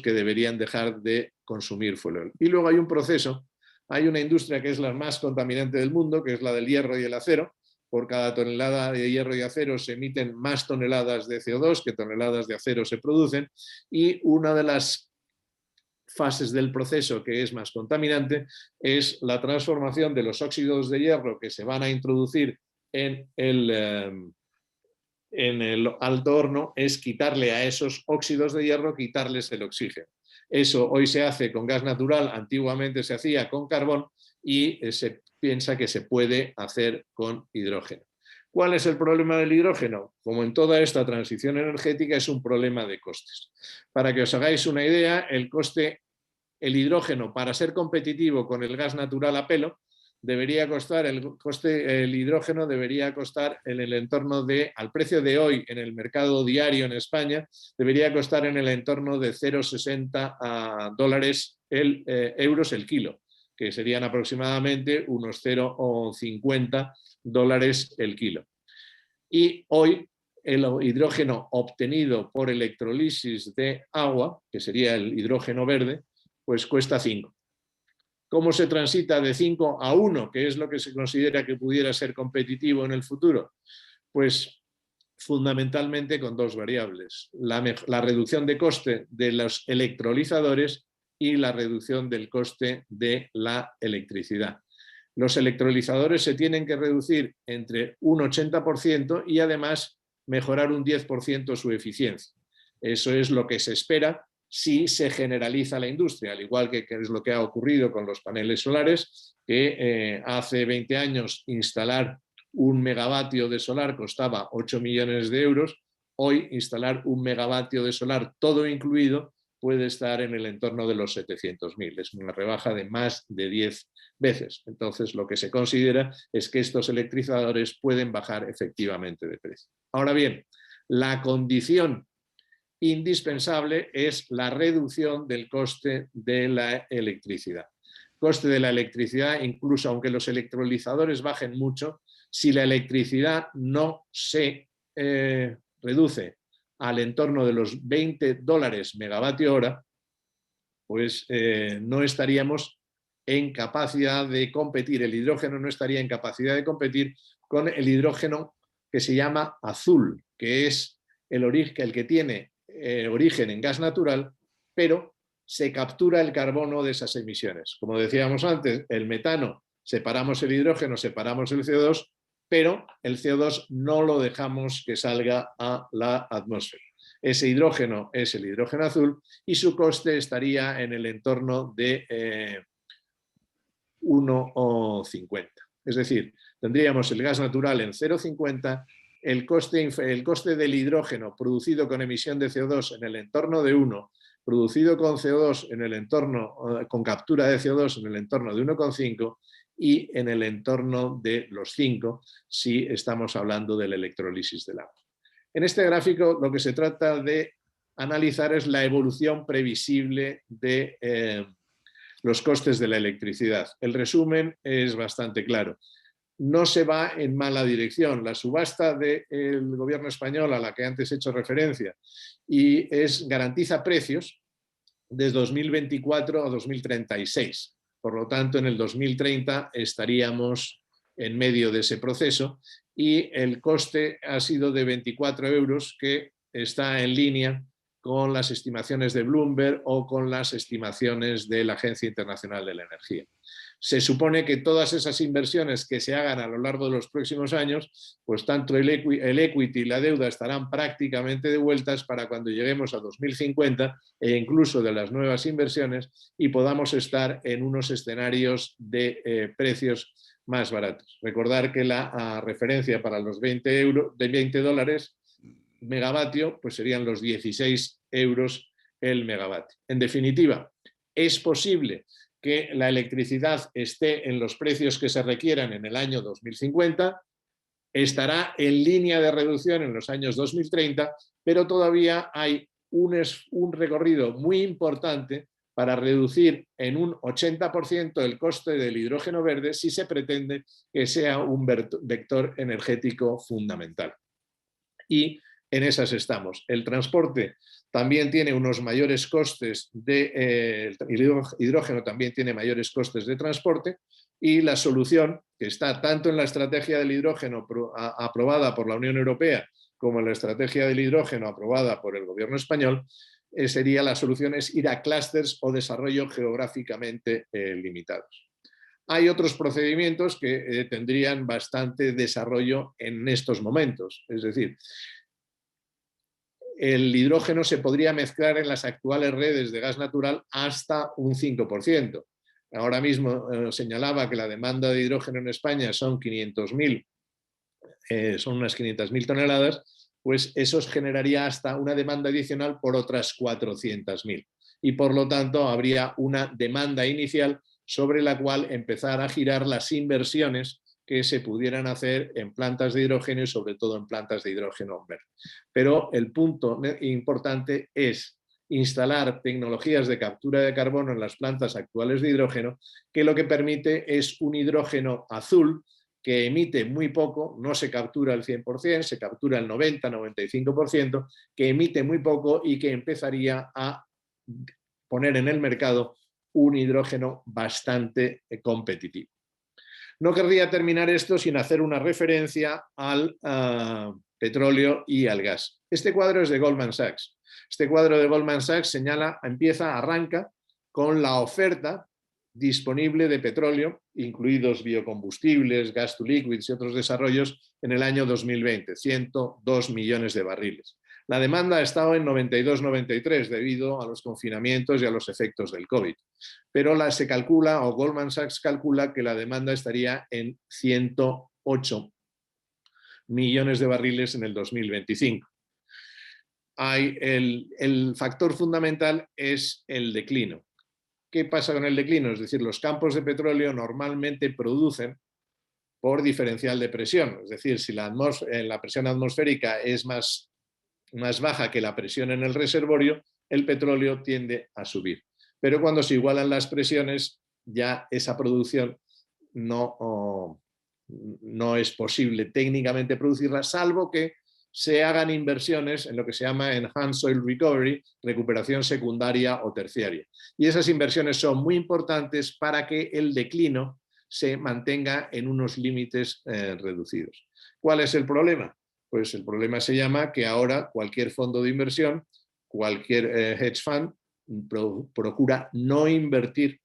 que deberían dejar de consumir fuel. Y luego hay un proceso, hay una industria que es la más contaminante del mundo, que es la del hierro y el acero. Por cada tonelada de hierro y acero se emiten más toneladas de CO2 que toneladas de acero se producen, y una de las fases del proceso que es más contaminante es la transformación de los óxidos de hierro que se van a introducir en el alto horno, es quitarle a esos óxidos de hierro, quitarles el oxígeno. Eso hoy se hace con gas natural, antiguamente se hacía con carbón, y se piensa que se puede hacer con hidrógeno. ¿Cuál es el problema del hidrógeno? Como en toda esta transición energética, es un problema de costes. Para que os hagáis una idea, el hidrógeno, para ser competitivo con el gas natural a pelo, debería costar, el hidrógeno debería costar en el entorno de, al precio de hoy en el mercado diario en España, debería costar en el entorno de 0,60 euros el kilo, que serían aproximadamente unos 0,50 dólares el kilo. Y hoy el hidrógeno obtenido por electrolisis de agua, que sería el hidrógeno verde, pues cuesta 5. ¿Cómo se transita de 5 a 1, que es lo que se considera que pudiera ser competitivo en el futuro? Pues fundamentalmente con dos variables: la reducción de coste de los electrolizadores y la reducción del coste de la electricidad. Los electrolizadores se tienen que reducir entre un 80% y además mejorar un 10% su eficiencia. Eso es lo que se espera si se generaliza la industria, al igual que es lo que ha ocurrido con los paneles solares, que hace 20 años instalar un megavatio de solar costaba 8 millones de euros, hoy instalar un megavatio de solar todo incluido puede estar en el entorno de los 700.000, es una rebaja de más de 10 veces. Entonces lo que se considera es que estos electrolizadores pueden bajar efectivamente de precio. Ahora bien, la condición indispensable es la reducción del coste de la electricidad. Coste de la electricidad, incluso aunque los electrolizadores bajen mucho, si la electricidad no se reduce al entorno de los $20 megavatio hora, pues no estaríamos en capacidad de competir, el hidrógeno no estaría en capacidad de competir con el hidrógeno que se llama azul, que es el que tiene origen en gas natural, pero se captura el carbono de esas emisiones. Como decíamos antes, el metano, separamos el hidrógeno, separamos el CO2, pero el CO2 no lo dejamos que salga a la atmósfera. Ese hidrógeno es el hidrógeno azul y su coste estaría en el entorno de 1,50. Es decir, tendríamos el gas natural en 0,50, el coste del hidrógeno producido con emisión de CO2 en el entorno de 1, producido con CO2 en el entorno, con captura de CO2 en el entorno de 1,5 y en el entorno de los 5 si estamos hablando de la electrólisis del agua. En este gráfico lo que se trata de analizar es la evolución previsible de los costes de la electricidad. El resumen es bastante claro. No se va en mala dirección. La subasta del gobierno español a la que antes he hecho referencia garantiza precios desde 2024 a 2036. Por lo tanto, en el 2030 estaríamos en medio de ese proceso y el coste ha sido de 24 euros, que está en línea con las estimaciones de Bloomberg o con las estimaciones de la Agencia Internacional de la Energía. Se supone que todas esas inversiones que se hagan a lo largo de los próximos años, pues tanto el equity y la deuda estarán prácticamente devueltas para cuando lleguemos a 2050 e incluso de las nuevas inversiones y podamos estar en unos escenarios de precios más baratos. Recordar que la referencia para los 20 dólares megavatio pues serían los 16 euros el megavatio. En definitiva, es posible que la electricidad esté en los precios que se requieran en el año 2050, estará en línea de reducción en los años 2030, pero todavía hay un recorrido muy importante para reducir en un 80% el coste del hidrógeno verde si se pretende que sea un vector energético fundamental. Y en esas estamos. El transporte también tiene unos mayores costes el hidrógeno también tiene mayores costes de transporte y la solución, que está tanto en la estrategia del hidrógeno aprobada por la Unión Europea como en la estrategia del hidrógeno aprobada por el gobierno español, sería la solución es ir a clústeres o desarrollo geográficamente limitados. Hay otros procedimientos que tendrían bastante desarrollo en estos momentos, es decir, el hidrógeno se podría mezclar en las actuales redes de gas natural hasta un 5%. Ahora mismo señalaba que la demanda de hidrógeno en España son 500.000, son unas 500.000 toneladas, pues eso generaría hasta una demanda adicional por otras 400.000. Y por lo tanto habría una demanda inicial sobre la cual empezar a girar las inversiones que se pudieran hacer en plantas de hidrógeno y sobre todo en plantas de hidrógeno verde. Pero el punto importante es instalar tecnologías de captura de carbono en las plantas actuales de hidrógeno, que lo que permite es un hidrógeno azul que emite muy poco, no se captura el 100%, se captura el 90-95%, que emite muy poco y que empezaría a poner en el mercado un hidrógeno bastante competitivo. No querría terminar esto sin hacer una referencia al petróleo y al gas. Este cuadro es de Goldman Sachs. Este cuadro de Goldman Sachs arranca con la oferta disponible de petróleo, incluidos biocombustibles, gas to liquids y otros desarrollos, en el año 2020, 102 millones de barriles. La demanda ha estado en 92-93 debido a los confinamientos y a los efectos del COVID. Pero se calcula, o Goldman Sachs calcula, que la demanda estaría en 108 millones de barriles en el 2025. El factor fundamental es el declino. ¿Qué pasa con el declino? Es decir, los campos de petróleo normalmente producen por diferencial de presión. Es decir, si la presión atmosférica es más baja que la presión en el reservorio, el petróleo tiende a subir. Pero cuando se igualan las presiones, ya esa producción no es posible técnicamente producirla, salvo que se hagan inversiones en lo que se llama Enhanced Soil Recovery, recuperación secundaria o terciaria. Y esas inversiones son muy importantes para que el declino se mantenga en unos límites reducidos. ¿Cuál es el problema? Pues el problema se llama que ahora cualquier fondo de inversión, cualquier hedge fund, procura no invertir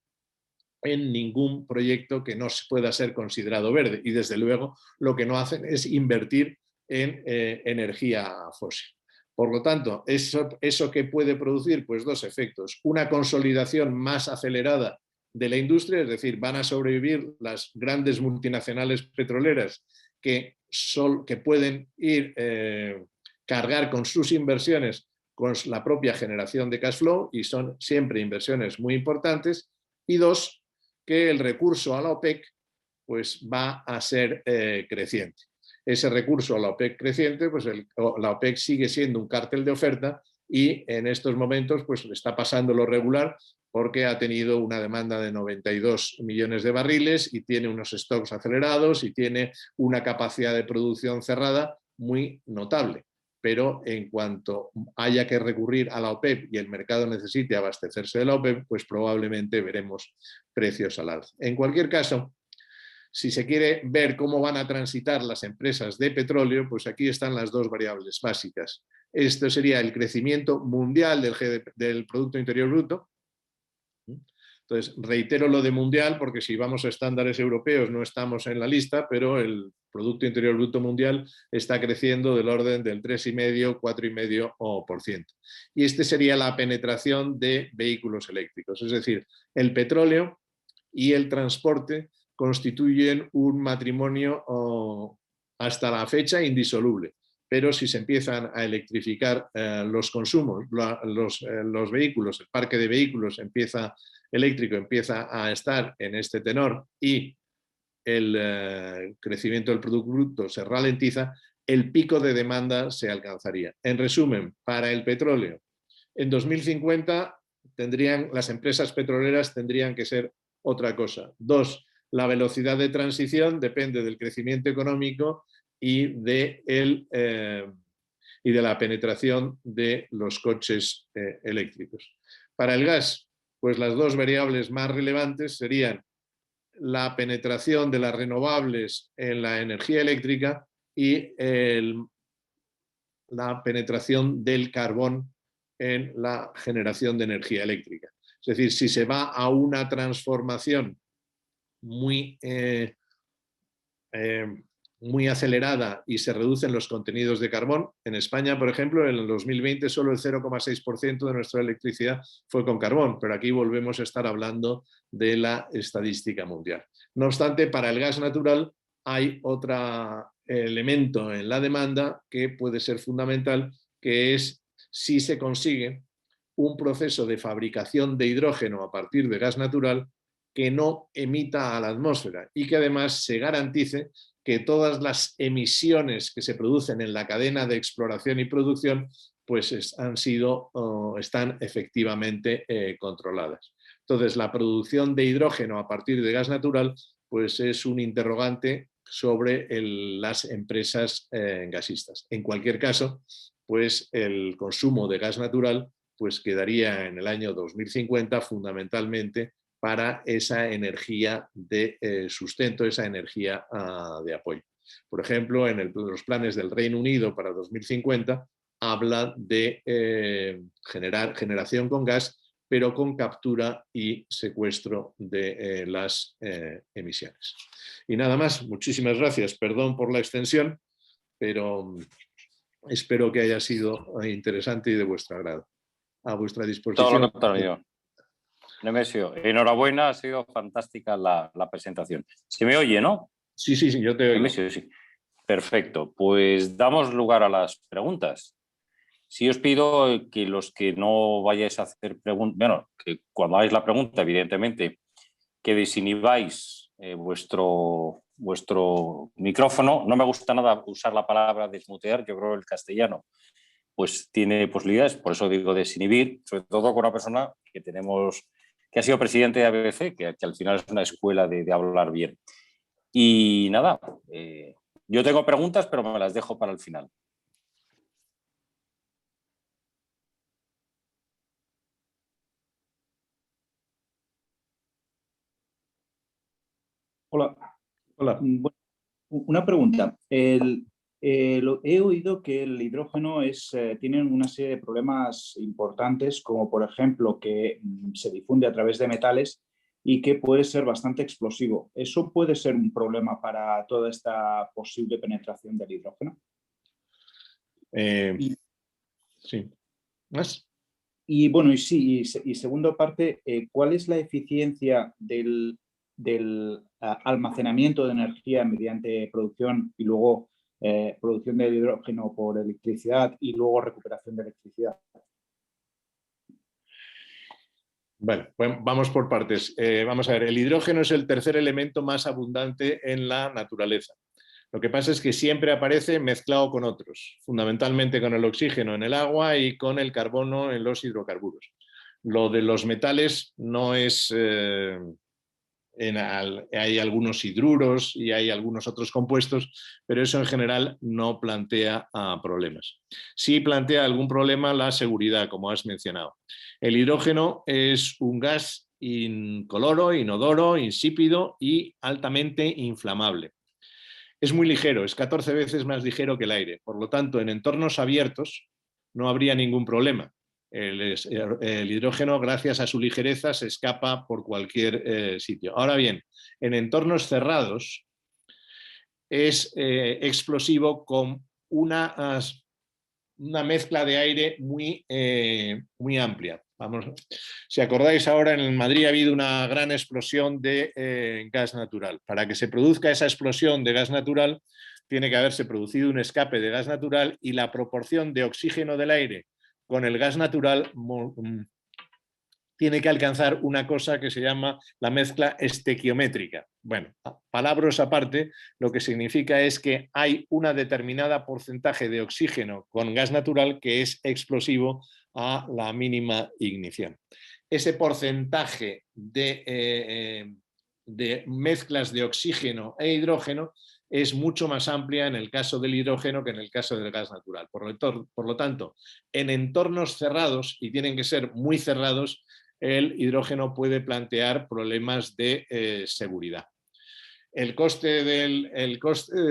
en ningún proyecto que no pueda ser considerado verde. Y desde luego lo que no hacen es invertir en energía fósil. Por lo tanto, ¿eso qué puede producir? Pues dos efectos. Una consolidación más acelerada de la industria, es decir, van a sobrevivir las grandes multinacionales petroleras que pueden cargar con sus inversiones con la propia generación de cash flow, y son siempre inversiones muy importantes. Y dos, que el recurso a la OPEC pues va a ser creciente. Ese recurso a la OPEC creciente, pues la OPEC sigue siendo un cártel de oferta y en estos momentos pues está pasando lo regular porque ha tenido una demanda de 92 millones de barriles y tiene unos stocks acelerados y tiene una capacidad de producción cerrada muy notable. Pero en cuanto haya que recurrir a la OPEP y el mercado necesite abastecerse de la OPEP, pues probablemente veremos precios al alza. En cualquier caso, si se quiere ver cómo van a transitar las empresas de petróleo, pues aquí están las dos variables básicas. Esto sería el crecimiento mundial del Producto Interior Bruto. Entonces, reitero lo de mundial, porque si vamos a estándares europeos no estamos en la lista, pero el Producto Interior Bruto mundial está creciendo del orden del 3,5, 4,5%. Y este sería la penetración de vehículos eléctricos. Es decir, el petróleo y el transporte constituyen un matrimonio hasta la fecha indisoluble. Pero si se empiezan a electrificar los consumos, los vehículos, el parque de vehículos eléctrico empieza a estar en este tenor y el crecimiento del Producto Bruto se ralentiza, el pico de demanda se alcanzaría. En resumen, para el petróleo, en 2050 las empresas petroleras tendrían que ser otra cosa. Dos, la velocidad de transición depende del crecimiento económico y de la penetración de los coches eléctricos. Para el gas, pues las dos variables más relevantes serían la penetración de las renovables en la energía eléctrica y la penetración del carbón en la generación de energía eléctrica. Es decir, si se va a una transformación muy acelerada y se reducen los contenidos de carbón. En España, por ejemplo, en el 2020 solo el 0,6% de nuestra electricidad fue con carbón, pero aquí volvemos a estar hablando de la estadística mundial. No obstante, para el gas natural hay otro elemento en la demanda que puede ser fundamental, que es si se consigue un proceso de fabricación de hidrógeno a partir de gas natural que no emita a la atmósfera y que además se garantice que todas las emisiones que se producen en la cadena de exploración y producción pues están efectivamente controladas. Entonces, la producción de hidrógeno a partir de gas natural pues es un interrogante sobre las empresas gasistas. En cualquier caso, pues el consumo de gas natural pues quedaría en el año 2050 fundamentalmente para esa energía de sustento, esa energía de apoyo. Por ejemplo, en los planes del Reino Unido para 2050 habla de generación con gas, pero con captura y secuestro de las emisiones. Y nada más, muchísimas gracias. Perdón por la extensión, pero espero que haya sido interesante y de vuestro agrado. A vuestra disposición. Todo lo contrario. Nemesio, enhorabuena, ha sido fantástica la presentación. ¿Se me oye, no? Sí, yo te oigo. Nemesio, sí. Perfecto, pues damos lugar a las preguntas. Sí os pido que los que no vayáis a hacer preguntas, bueno, que cuando hagáis la pregunta, evidentemente, que desinhibáis vuestro micrófono. No me gusta nada usar la palabra desmutear, yo creo que el castellano pues tiene posibilidades, por eso digo desinhibir, sobre todo con una persona que ha sido presidente de ABC, que al final es una escuela de hablar bien. Y nada, yo tengo preguntas, pero me las dejo para el final. Hola. Bueno, una pregunta. He oído que el hidrógeno tiene una serie de problemas importantes, como por ejemplo que se difunde a través de metales y que puede ser bastante explosivo. ¿Eso puede ser un problema para toda esta posible penetración del hidrógeno? Sí. ¿Más? Y bueno, y segunda parte, ¿cuál es la eficiencia del almacenamiento de energía mediante producción y luego producción de hidrógeno por electricidad y luego recuperación de electricidad? Bueno, vamos por partes. Vamos a ver, el hidrógeno es el tercer elemento más abundante en la naturaleza. Lo que pasa es que siempre aparece mezclado con otros, fundamentalmente con el oxígeno en el agua y con el carbono en los hidrocarburos. Lo de los metales no es... hay algunos hidruros y hay algunos otros compuestos, pero eso en general no plantea problemas. Sí plantea algún problema la seguridad, como has mencionado. El hidrógeno es un gas incoloro, inodoro, insípido y altamente inflamable. Es muy ligero, es 14 veces más ligero que el aire. Por lo tanto, en entornos abiertos no habría ningún problema. El hidrógeno, gracias a su ligereza, se escapa por cualquier sitio. Ahora bien, en entornos cerrados es explosivo con una mezcla de aire muy amplia. Vamos, si acordáis, ahora en Madrid ha habido una gran explosión de gas natural. Para que se produzca esa explosión de gas natural, tiene que haberse producido un escape de gas natural y la proporción de oxígeno del aire con el gas natural tiene que alcanzar una cosa que se llama la mezcla estequiométrica. Bueno, palabras aparte, lo que significa es que hay una determinada porcentaje de oxígeno con gas natural que es explosivo a la mínima ignición. Ese porcentaje de mezclas de oxígeno e hidrógeno es mucho más amplia en el caso del hidrógeno que en el caso del gas natural. Por lo tanto, en entornos cerrados, y tienen que ser muy cerrados, el hidrógeno puede plantear problemas de seguridad. El coste de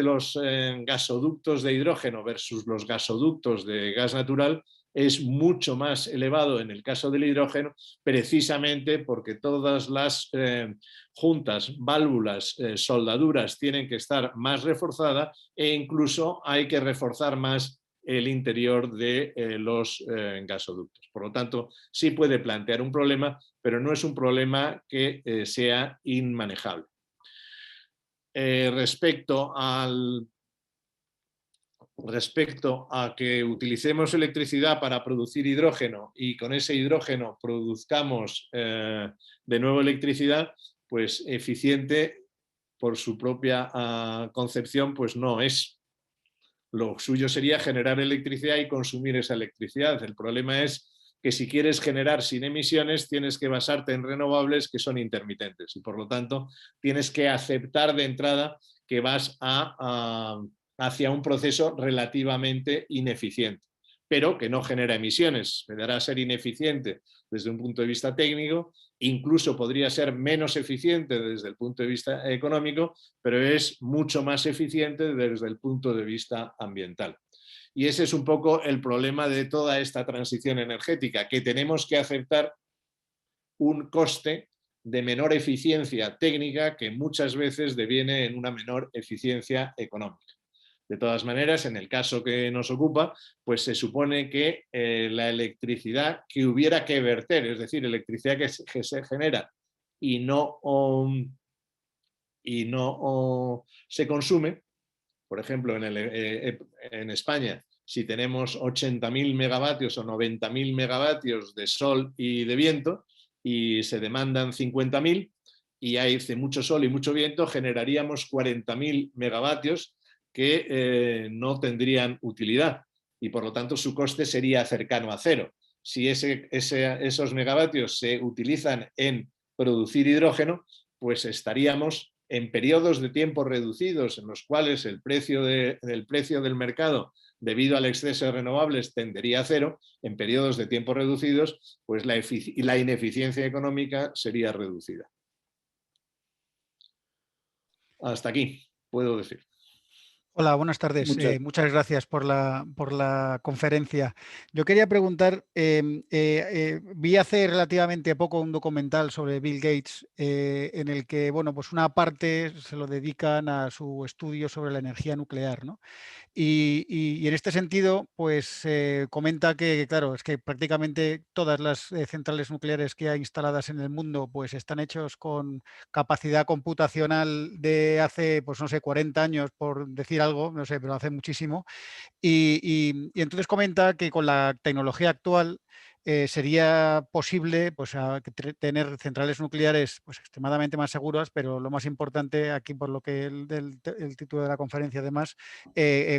los gasoductos de hidrógeno versus los gasoductos de gas natural es mucho más elevado en el caso del hidrógeno, precisamente porque todas las juntas, válvulas, soldaduras tienen que estar más reforzadas e incluso hay que reforzar más el interior de los gasoductos. Por lo tanto, sí puede plantear un problema, pero no es un problema que sea inmanejable. Respecto a que utilicemos electricidad para producir hidrógeno y con ese hidrógeno produzcamos de nuevo electricidad, pues eficiente por su propia concepción, pues no es. Lo suyo sería generar electricidad y consumir esa electricidad. El problema es que si quieres generar sin emisiones, tienes que basarte en renovables que son intermitentes y por lo tanto tienes que aceptar de entrada que vas hacia un proceso relativamente ineficiente, pero que no genera emisiones. Deberá ser ineficiente desde un punto de vista técnico, incluso podría ser menos eficiente desde el punto de vista económico, pero es mucho más eficiente desde el punto de vista ambiental. Y ese es un poco el problema de toda esta transición energética, que tenemos que aceptar un coste de menor eficiencia técnica que muchas veces deviene en una menor eficiencia económica. De todas maneras, en el caso que nos ocupa, pues se supone que la electricidad que hubiera que verter, es decir, electricidad que se genera y no se consume, por ejemplo, en España, si tenemos 80.000 megavatios o 90.000 megavatios de sol y de viento y se demandan 50.000 y hay mucho sol y mucho viento, generaríamos 40.000 megavatios que no tendrían utilidad y por lo tanto su coste sería cercano a cero. Si esos megavatios se utilizan en producir hidrógeno, pues estaríamos en periodos de tiempo reducidos en los cuales el precio del mercado debido al exceso de renovables tendería a cero, en periodos de tiempo reducidos, pues la ineficiencia económica sería reducida. Hasta aquí, puedo decir. Hola, buenas tardes. Muchas gracias por la conferencia. Yo quería preguntar, vi hace relativamente poco un documental sobre Bill Gates en el que, bueno, pues una parte se lo dedican a su estudio sobre la energía nuclear, ¿no? Y en este sentido, pues comenta que, claro, es que prácticamente todas las centrales nucleares que hay instaladas en el mundo, pues están hechos con capacidad computacional de hace, pues no sé, 40 años, por decir algo, no sé, pero hace muchísimo. Y entonces comenta que con la tecnología actual sería posible pues, tener centrales nucleares pues, extremadamente más seguras, pero lo más importante aquí, por lo que el título de la conferencia además,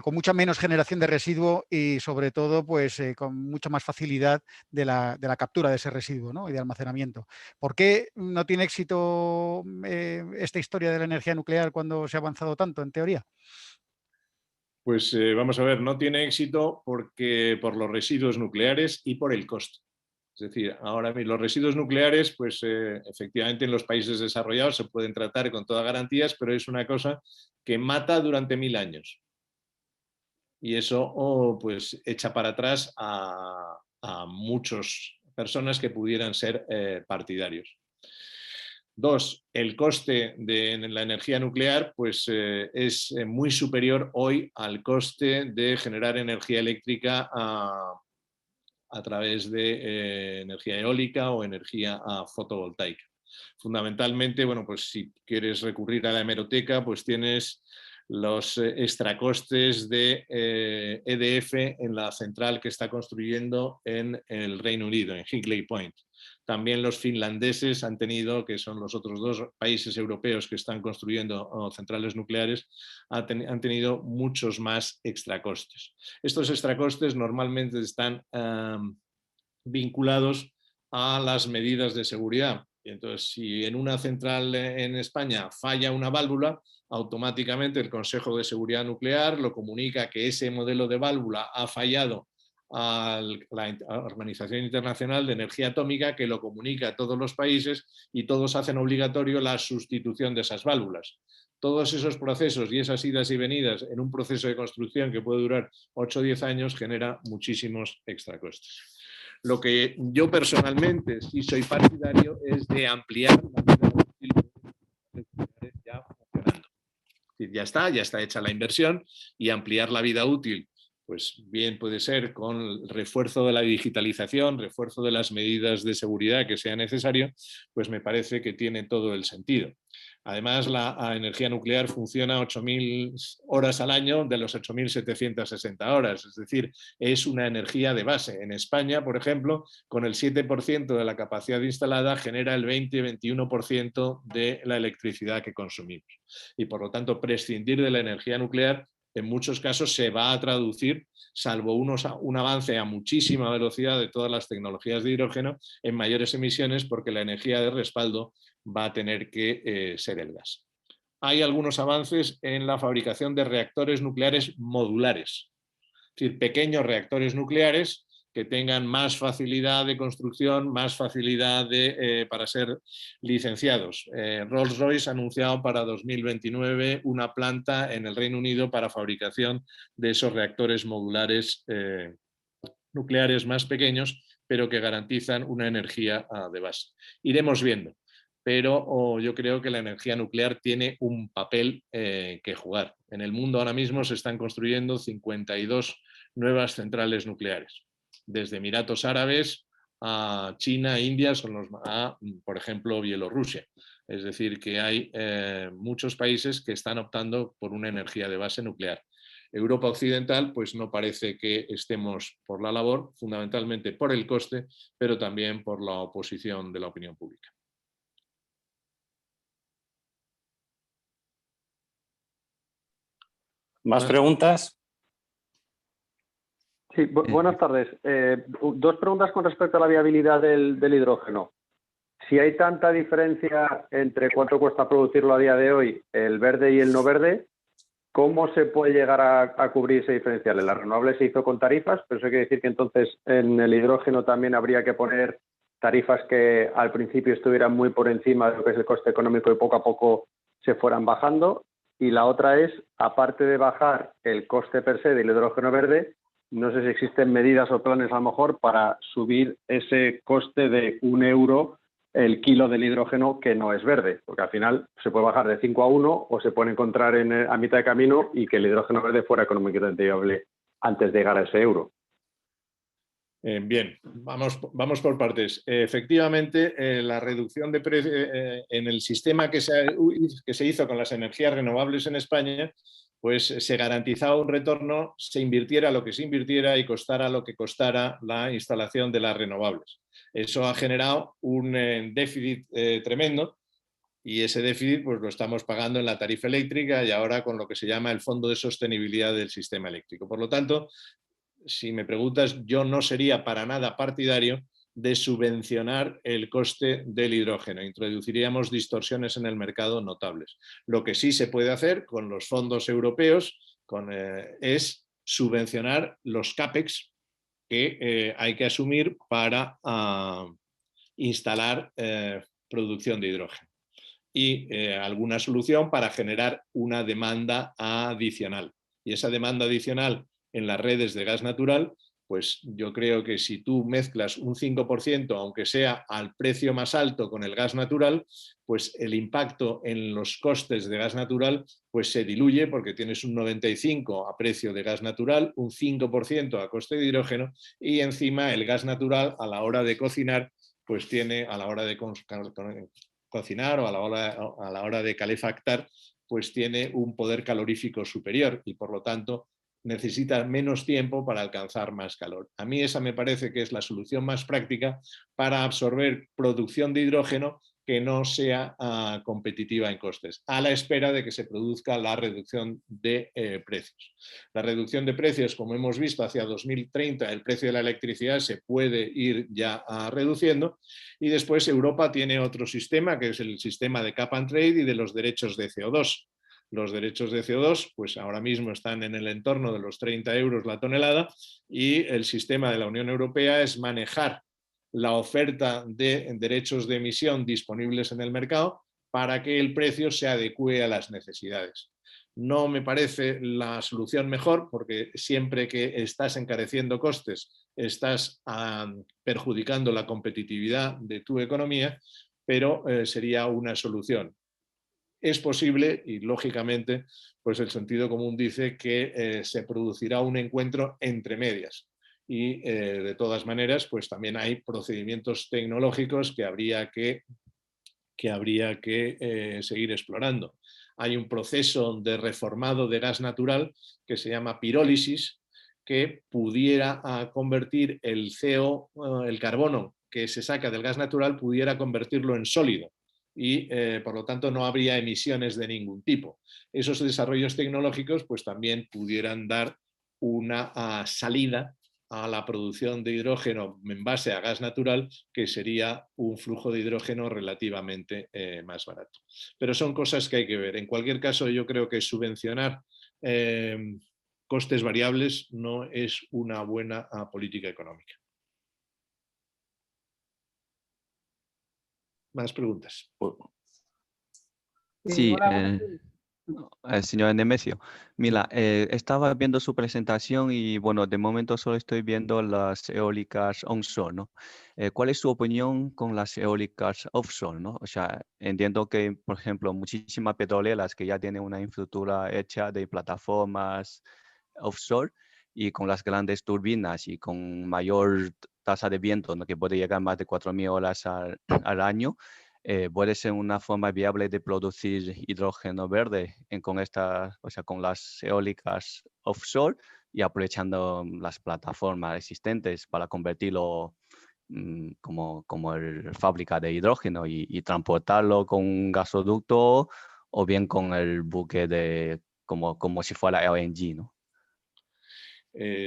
con mucha menos generación de residuo y sobre todo pues, con mucha más facilidad de la captura de ese residuo, ¿no? Y de almacenamiento. ¿Por qué no tiene éxito esta historia de la energía nuclear cuando se ha avanzado tanto en teoría? Pues vamos a ver, no tiene éxito por los residuos nucleares y por el coste. Es decir, ahora mismo los residuos nucleares, pues efectivamente en los países desarrollados se pueden tratar con todas garantías, pero es una cosa que mata durante 1000 años. Y eso pues echa para atrás a muchas personas que pudieran ser partidarios. Dos, el coste de la energía nuclear pues, es muy superior hoy al coste de generar energía eléctrica a través de energía eólica o energía fotovoltaica. Fundamentalmente, bueno, pues si quieres recurrir a la hemeroteca, pues tienes los extracostes de EDF en la central que está construyendo en el Reino Unido, en Hinkley Point. También los finlandeses han tenido, que son los otros dos países europeos que están construyendo centrales nucleares, han tenido muchos más extracostes. Estos extracostes normalmente están vinculados a las medidas de seguridad. Y entonces, si en una central en España falla una válvula, automáticamente el Consejo de Seguridad Nuclear lo comunica que ese modelo de válvula ha fallado a la Organización Internacional de Energía Atómica, que lo comunica a todos los países y todos hacen obligatorio la sustitución de esas válvulas. Todos esos procesos y esas idas y venidas en un proceso de construcción que puede durar 8 o 10 años genera muchísimos extracostes. Lo que yo personalmente sí soy partidario es de ampliar la vida útil de los ya funcionando. Ya está hecha la inversión y ampliar la vida útil, pues bien puede ser con el refuerzo de la digitalización, refuerzo de las medidas de seguridad que sea necesario, pues me parece que tiene todo el sentido. Además, la energía nuclear funciona 8.000 horas al año de los 8.760 horas, es decir, es una energía de base. En España, por ejemplo, con el 7% de la capacidad instalada genera el 20-21% de la electricidad que consumimos. Y por lo tanto, prescindir de la energía nuclear en muchos casos se va a traducir, salvo un avance a muchísima velocidad de todas las tecnologías de hidrógeno, en mayores emisiones, porque la energía de respaldo va a tener que ser el gas. Hay algunos avances en la fabricación de reactores nucleares modulares, es decir, pequeños reactores nucleares que tengan más facilidad de construcción, más facilidad para ser licenciados. Rolls-Royce ha anunciado para 2029 una planta en el Reino Unido para fabricación de esos reactores modulares nucleares más pequeños, pero que garantizan una energía de base. Iremos viendo, pero yo creo que la energía nuclear tiene un papel que jugar. En el mundo ahora mismo se están construyendo 52 nuevas centrales nucleares, desde Emiratos Árabes a China, India, por ejemplo, Bielorrusia. Es decir, que hay muchos países que están optando por una energía de base nuclear. Europa Occidental, pues no parece que estemos por la labor, fundamentalmente por el coste, pero también por la oposición de la opinión pública. ¿Más preguntas? Sí, buenas tardes. Dos preguntas con respecto a la viabilidad del hidrógeno. Si hay tanta diferencia entre cuánto cuesta producirlo a día de hoy, el verde y el no verde, ¿cómo se puede llegar a cubrir ese diferencial? En las renovables se hizo con tarifas, pero eso quiere decir que entonces en el hidrógeno también habría que poner tarifas que al principio estuvieran muy por encima de lo que es el coste económico y poco a poco se fueran bajando. Y la otra es, aparte de bajar el coste per se del hidrógeno verde, no sé si existen medidas o planes a lo mejor para subir ese coste de €1 el kilo del hidrógeno que no es verde, porque al final se puede bajar de 5 a 1 o se puede encontrar a mitad de camino y que el hidrógeno verde fuera económicamente viable antes de llegar a ese euro. Bien, vamos por partes. Efectivamente, la reducción de precios en el sistema que se hizo con las energías renovables en España, pues se garantizaba un retorno, se invirtiera lo que se invirtiera y costara lo que costara la instalación de las renovables. Eso ha generado un déficit tremendo, y ese déficit pues lo estamos pagando en la tarifa eléctrica y ahora con lo que se llama el Fondo de Sostenibilidad del Sistema Eléctrico. Por lo tanto, si me preguntas, yo no sería para nada partidario de subvencionar el coste del hidrógeno. Introduciríamos distorsiones en el mercado notables. Lo que sí se puede hacer con los fondos europeos es subvencionar los CAPEX que hay que asumir para instalar producción de hidrógeno. Y alguna solución para generar una demanda adicional. Y esa demanda adicional en las redes de gas natural, pues yo creo que si tú mezclas un 5%, aunque sea al precio más alto con el gas natural, pues el impacto en los costes de gas natural pues se diluye porque tienes un 95% a precio de gas natural, un 5% a coste de hidrógeno y encima el gas natural a la hora de cocinar, pues tiene a la hora de cocinar o a la hora de calefactar, pues tiene un poder calorífico superior y por lo tanto necesita menos tiempo para alcanzar más calor. A mí esa me parece que es la solución más práctica para absorber producción de hidrógeno que no sea competitiva en costes, a la espera de que se produzca la reducción de precios. La reducción de precios, como hemos visto, hacia 2030 el precio de la electricidad se puede ir ya reduciendo y después Europa tiene otro sistema que es el sistema de cap and trade y de los derechos de CO2. Los derechos de CO2 pues ahora mismo están en el entorno de los 30 euros la tonelada y el sistema de la Unión Europea es manejar la oferta de derechos de emisión disponibles en el mercado para que el precio se adecue a las necesidades. No me parece la solución mejor porque siempre que estás encareciendo costes estás perjudicando la competitividad de tu economía, pero sería una solución. Es posible y lógicamente pues el sentido común dice que se producirá un encuentro entre medias y de todas maneras pues también hay procedimientos tecnológicos que habría que seguir explorando. Hay un proceso de reformado de gas natural que se llama pirólisis que pudiera convertir el el carbono que se saca del gas natural pudiera convertirlo en sólido y por lo tanto no habría emisiones de ningún tipo. Esos desarrollos tecnológicos pues también pudieran dar una salida a la producción de hidrógeno en base a gas natural, que sería un flujo de hidrógeno relativamente más barato. Pero son cosas que hay que ver. En cualquier caso, yo creo que subvencionar costes variables no es una buena política económica. Más preguntas. Sí, señor Nemesio, mira, estaba viendo su presentación y bueno, de momento solo estoy viendo las eólicas onshore, ¿no? ¿Cuál es su opinión con las eólicas offshore, ¿no? O sea, entiendo que, por ejemplo, muchísimas petroleras que ya tienen una infraestructura hecha de plataformas offshore y con las grandes turbinas y con mayor tasa de viento, ¿no? Que puede llegar más de 4.000 horas al año. Puede ser una forma viable de producir hidrógeno verde con con las eólicas offshore y aprovechando las plataformas existentes para convertirlo como fábrica de hidrógeno y transportarlo con un gasoducto o bien con el buque como si fuera LNG, ¿no?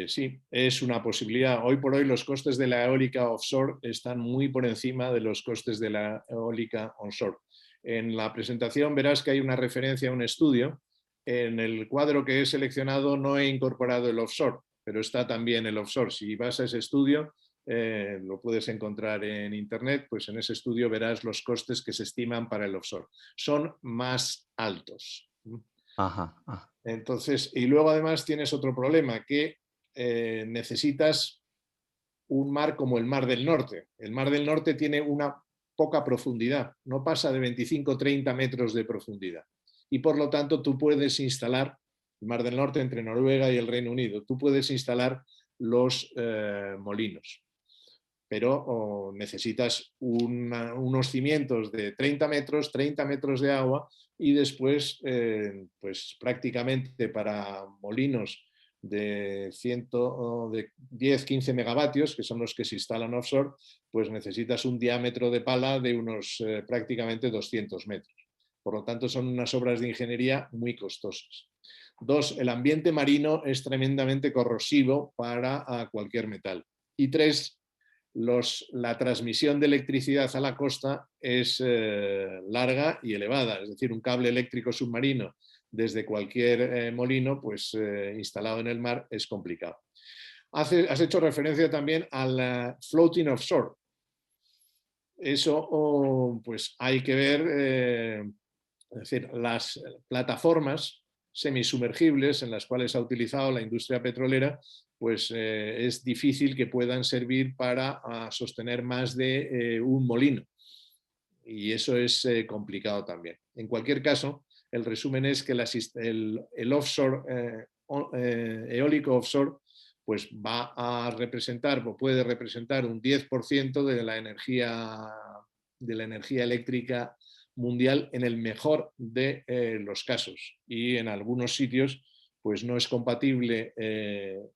Sí, es una posibilidad. Hoy por hoy los costes de la eólica offshore están muy por encima de los costes de la eólica onshore. En la presentación verás que hay una referencia a un estudio. En el cuadro que he seleccionado no he incorporado el offshore, pero está también el offshore. Si vas a ese estudio, lo puedes encontrar en internet, pues en ese estudio verás los costes que se estiman para el offshore. Son más altos. Ajá, ajá. Entonces, y luego además tienes otro problema, que necesitas un mar como el Mar del Norte. El Mar del Norte tiene una poca profundidad, no pasa de 25-30 metros de profundidad. Y por lo tanto tú puedes instalar, el Mar del Norte entre Noruega y el Reino Unido, tú puedes instalar los molinos. pero necesitas unos cimientos de 30 metros de agua y después, pues prácticamente para molinos de 10-15 megavatios, que son los que se instalan offshore, pues necesitas un diámetro de pala de unos prácticamente 200 metros. Por lo tanto, son unas obras de ingeniería muy costosas. 2, el ambiente marino es tremendamente corrosivo para cualquier metal. Y 3, la transmisión de electricidad a la costa es larga y elevada, es decir, un cable eléctrico submarino desde cualquier molino pues, instalado en el mar es complicado. Has hecho referencia también al floating offshore. Eso pues hay que ver, es decir, las plataformas semisumergibles en las cuales ha utilizado la industria petrolera, pues es difícil que puedan servir para sostener más de un molino. Y eso es complicado también. En cualquier caso, el resumen es que el offshore, eólico offshore, pues va a representar o puede representar un 10% de la energía eléctrica mundial en el mejor de los casos, y en algunos sitios pues no es compatible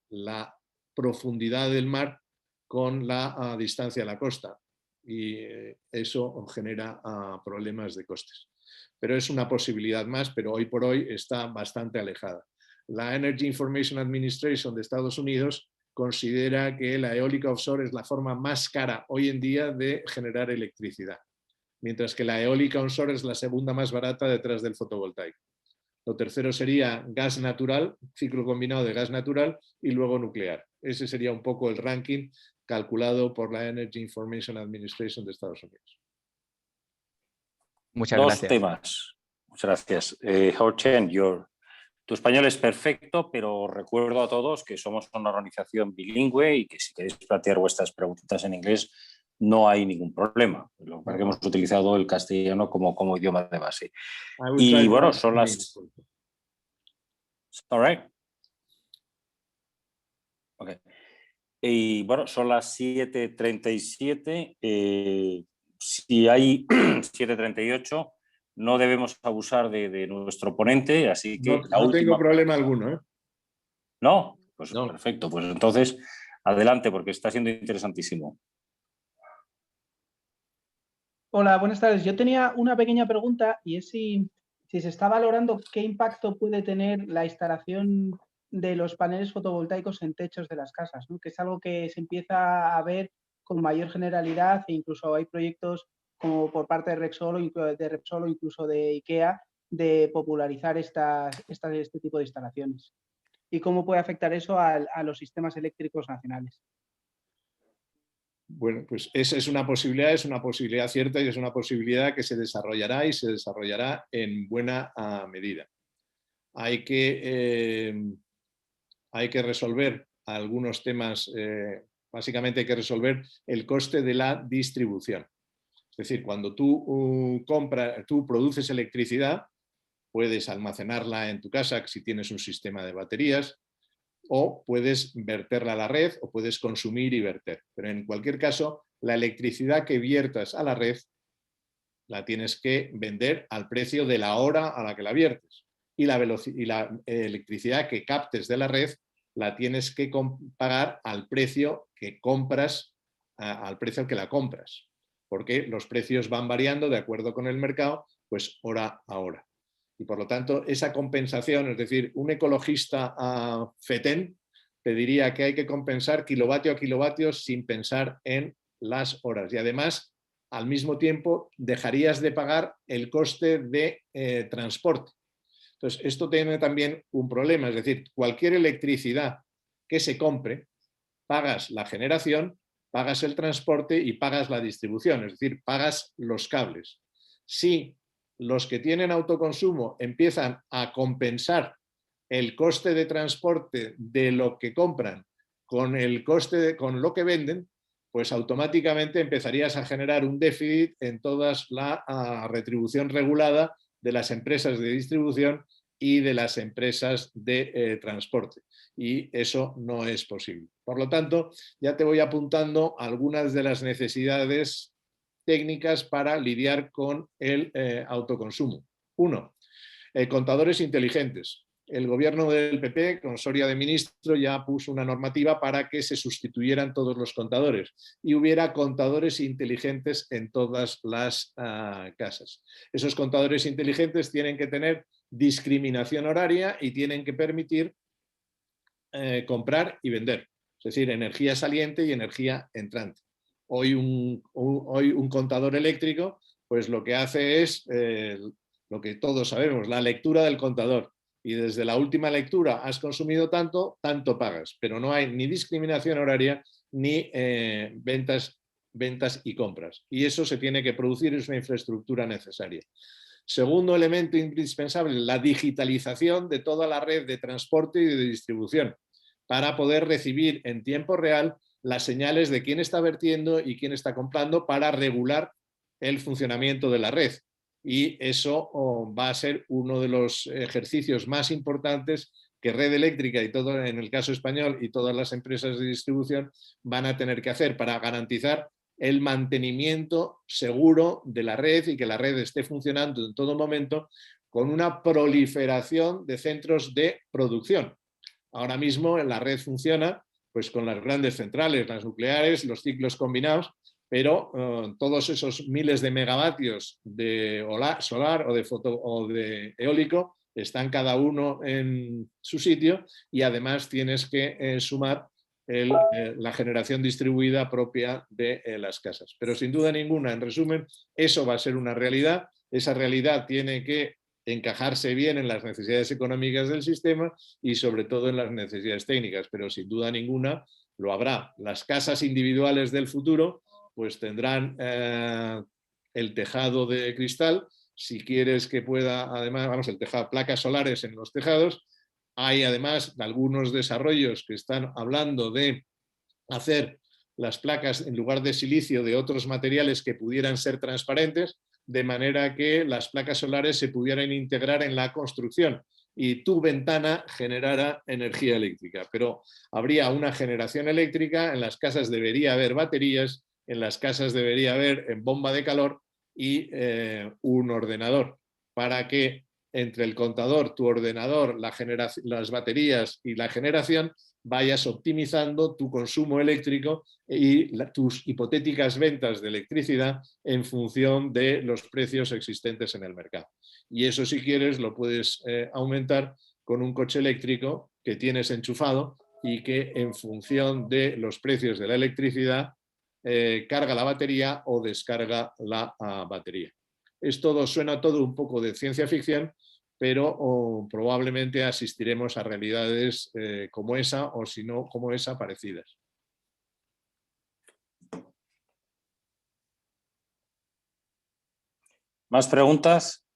la profundidad del mar con la distancia a la costa, y eso genera problemas de costes. Pero es una posibilidad más, pero hoy por hoy está bastante alejada. La Energy Information Administration de Estados Unidos considera que la eólica offshore es la forma más cara hoy en día de generar electricidad, mientras que la eólica onshore es la segunda más barata detrás del fotovoltaico. Lo tercero sería gas natural, ciclo combinado de gas natural, y luego nuclear. Ese sería un poco el ranking calculado por la Energy Information Administration de Estados Unidos. Muchas Dos gracias. temas. Muchas gracias. Hao-Cheng, tu español es perfecto, pero recuerdo a todos que somos una organización bilingüe y que si queréis plantear vuestras preguntas en inglés no hay ningún problema. Lo que hemos utilizado el castellano como idioma de base. Y bueno, son las... All right. Okay. Y bueno, son las 7:37. Si hay 7:38, no debemos abusar de nuestro ponente, así que no tengo problema alguno, ¿eh? ¿No? Pues no. Perfecto. Pues entonces, adelante, porque está siendo interesantísimo. Hola, buenas tardes. Yo tenía una pequeña pregunta y es si se está valorando qué impacto puede tener la instalación de los paneles fotovoltaicos en techos de las casas, ¿no? Que es algo que se empieza a ver con mayor generalidad e incluso hay proyectos como por parte de Repsol o incluso de IKEA de popularizar este tipo de instalaciones. ¿Y cómo puede afectar eso a los sistemas eléctricos nacionales? Bueno, pues esa es una posibilidad cierta y es una posibilidad que se desarrollará y se desarrollará en buena medida. Hay que resolver algunos temas, básicamente hay que resolver el coste de la distribución. Es decir, cuando tú produces electricidad, puedes almacenarla en tu casa si tienes un sistema de baterías, o puedes verterla a la red o puedes consumir y verter. Pero en cualquier caso, la electricidad que viertas a la red la tienes que vender al precio de la hora a la que la viertes. Y la electricidad que captes de la red la tienes que pagar al precio que compras, al precio al que la compras. Porque los precios van variando de acuerdo con el mercado, pues hora a hora. Y por lo tanto, esa compensación, es decir, un ecologista fetén te diría que hay que compensar kilovatio a kilovatio sin pensar en las horas. Y además, al mismo tiempo, dejarías de pagar el coste de transporte. Entonces, esto tiene también un problema, es decir, cualquier electricidad que se compre, pagas la generación, pagas el transporte y pagas la distribución, es decir, pagas los cables. Si los que tienen autoconsumo empiezan a compensar el coste de transporte de lo que compran con el coste con lo que venden, pues automáticamente empezarías a generar un déficit en toda la retribución regulada de las empresas de distribución y de las empresas de transporte. Y eso no es posible. Por lo tanto, ya te voy apuntando algunas de las necesidades técnicas para lidiar con el autoconsumo. 1. Contadores inteligentes. El gobierno del PP, con Soria de ministro, ya puso una normativa para que se sustituyeran todos los contadores y hubiera contadores inteligentes en todas las casas. Esos contadores inteligentes tienen que tener discriminación horaria y tienen que permitir comprar y vender, es decir, energía saliente y energía entrante. Hoy un contador eléctrico, pues lo que hace es lo que todos sabemos, la lectura del contador. Y desde la última lectura has consumido tanto, tanto pagas. Pero no hay ni discriminación horaria ni ventas y compras. Y eso se tiene que producir, es una infraestructura necesaria. Segundo elemento indispensable, la digitalización de toda la red de transporte y de distribución para poder recibir en tiempo real las señales de quién está vertiendo y quién está comprando para regular el funcionamiento de la red. Y eso va a ser uno de los ejercicios más importantes que Red Eléctrica y todo, en el caso español, y todas las empresas de distribución van a tener que hacer para garantizar el mantenimiento seguro de la red y que la red esté funcionando en todo momento con una proliferación de centros de producción. Ahora mismo la red funciona pues con las grandes centrales, las nucleares, los ciclos combinados, pero todos esos miles de megavatios de solar o de eólico están cada uno en su sitio y además tienes que sumar la generación distribuida propia de las casas. Pero sin duda ninguna, en resumen, eso va a ser una realidad. Esa realidad tiene que encajarse bien en las necesidades económicas del sistema y sobre todo en las necesidades técnicas, pero sin duda ninguna lo habrá. Las casas individuales del futuro pues tendrán el tejado de cristal, si quieres que pueda, además, el tejado, placas solares en los tejados. Hay además algunos desarrollos que están hablando de hacer las placas en lugar de silicio de otros materiales que pudieran ser transparentes, de manera que las placas solares se pudieran integrar en la construcción y tu ventana generara energía eléctrica. Pero habría una generación eléctrica, en las casas debería haber baterías, en las casas debería haber bomba de calor y un ordenador para que entre el contador, tu ordenador, las baterías y la generación vayas optimizando tu consumo eléctrico y tus hipotéticas ventas de electricidad en función de los precios existentes en el mercado. Y eso, si quieres, lo puedes aumentar con un coche eléctrico que tienes enchufado y que en función de los precios de la electricidad carga la batería o descarga la batería. Suena todo un poco de ciencia ficción, pero probablemente asistiremos a realidades como esa o si no como esa parecidas. ¿Más preguntas?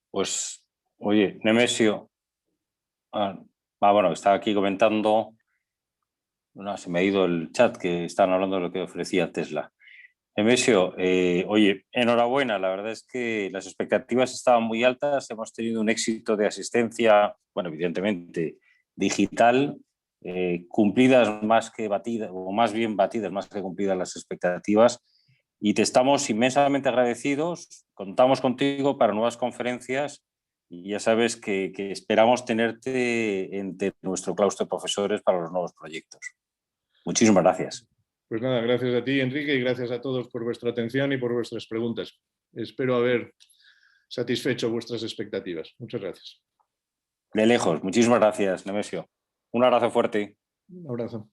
Pues, oye, Nemesio, bueno, estaba aquí comentando, se me ha ido el chat, que están hablando de lo que ofrecía Tesla. Nemesio, oye, enhorabuena, la verdad es que las expectativas estaban muy altas, hemos tenido un éxito de asistencia, bueno, evidentemente digital, cumplidas más que batidas, o más bien batidas más que cumplidas las expectativas, y te estamos inmensamente agradecidos, contamos contigo para nuevas conferencias y ya sabes que esperamos tenerte entre nuestro claustro de profesores para los nuevos proyectos. Muchísimas gracias. Pues nada, gracias a ti, Enrique, y gracias a todos por vuestra atención y por vuestras preguntas. Espero haber satisfecho vuestras expectativas. Muchas gracias. De lejos. Muchísimas gracias, Nemesio. Un abrazo fuerte. Un abrazo.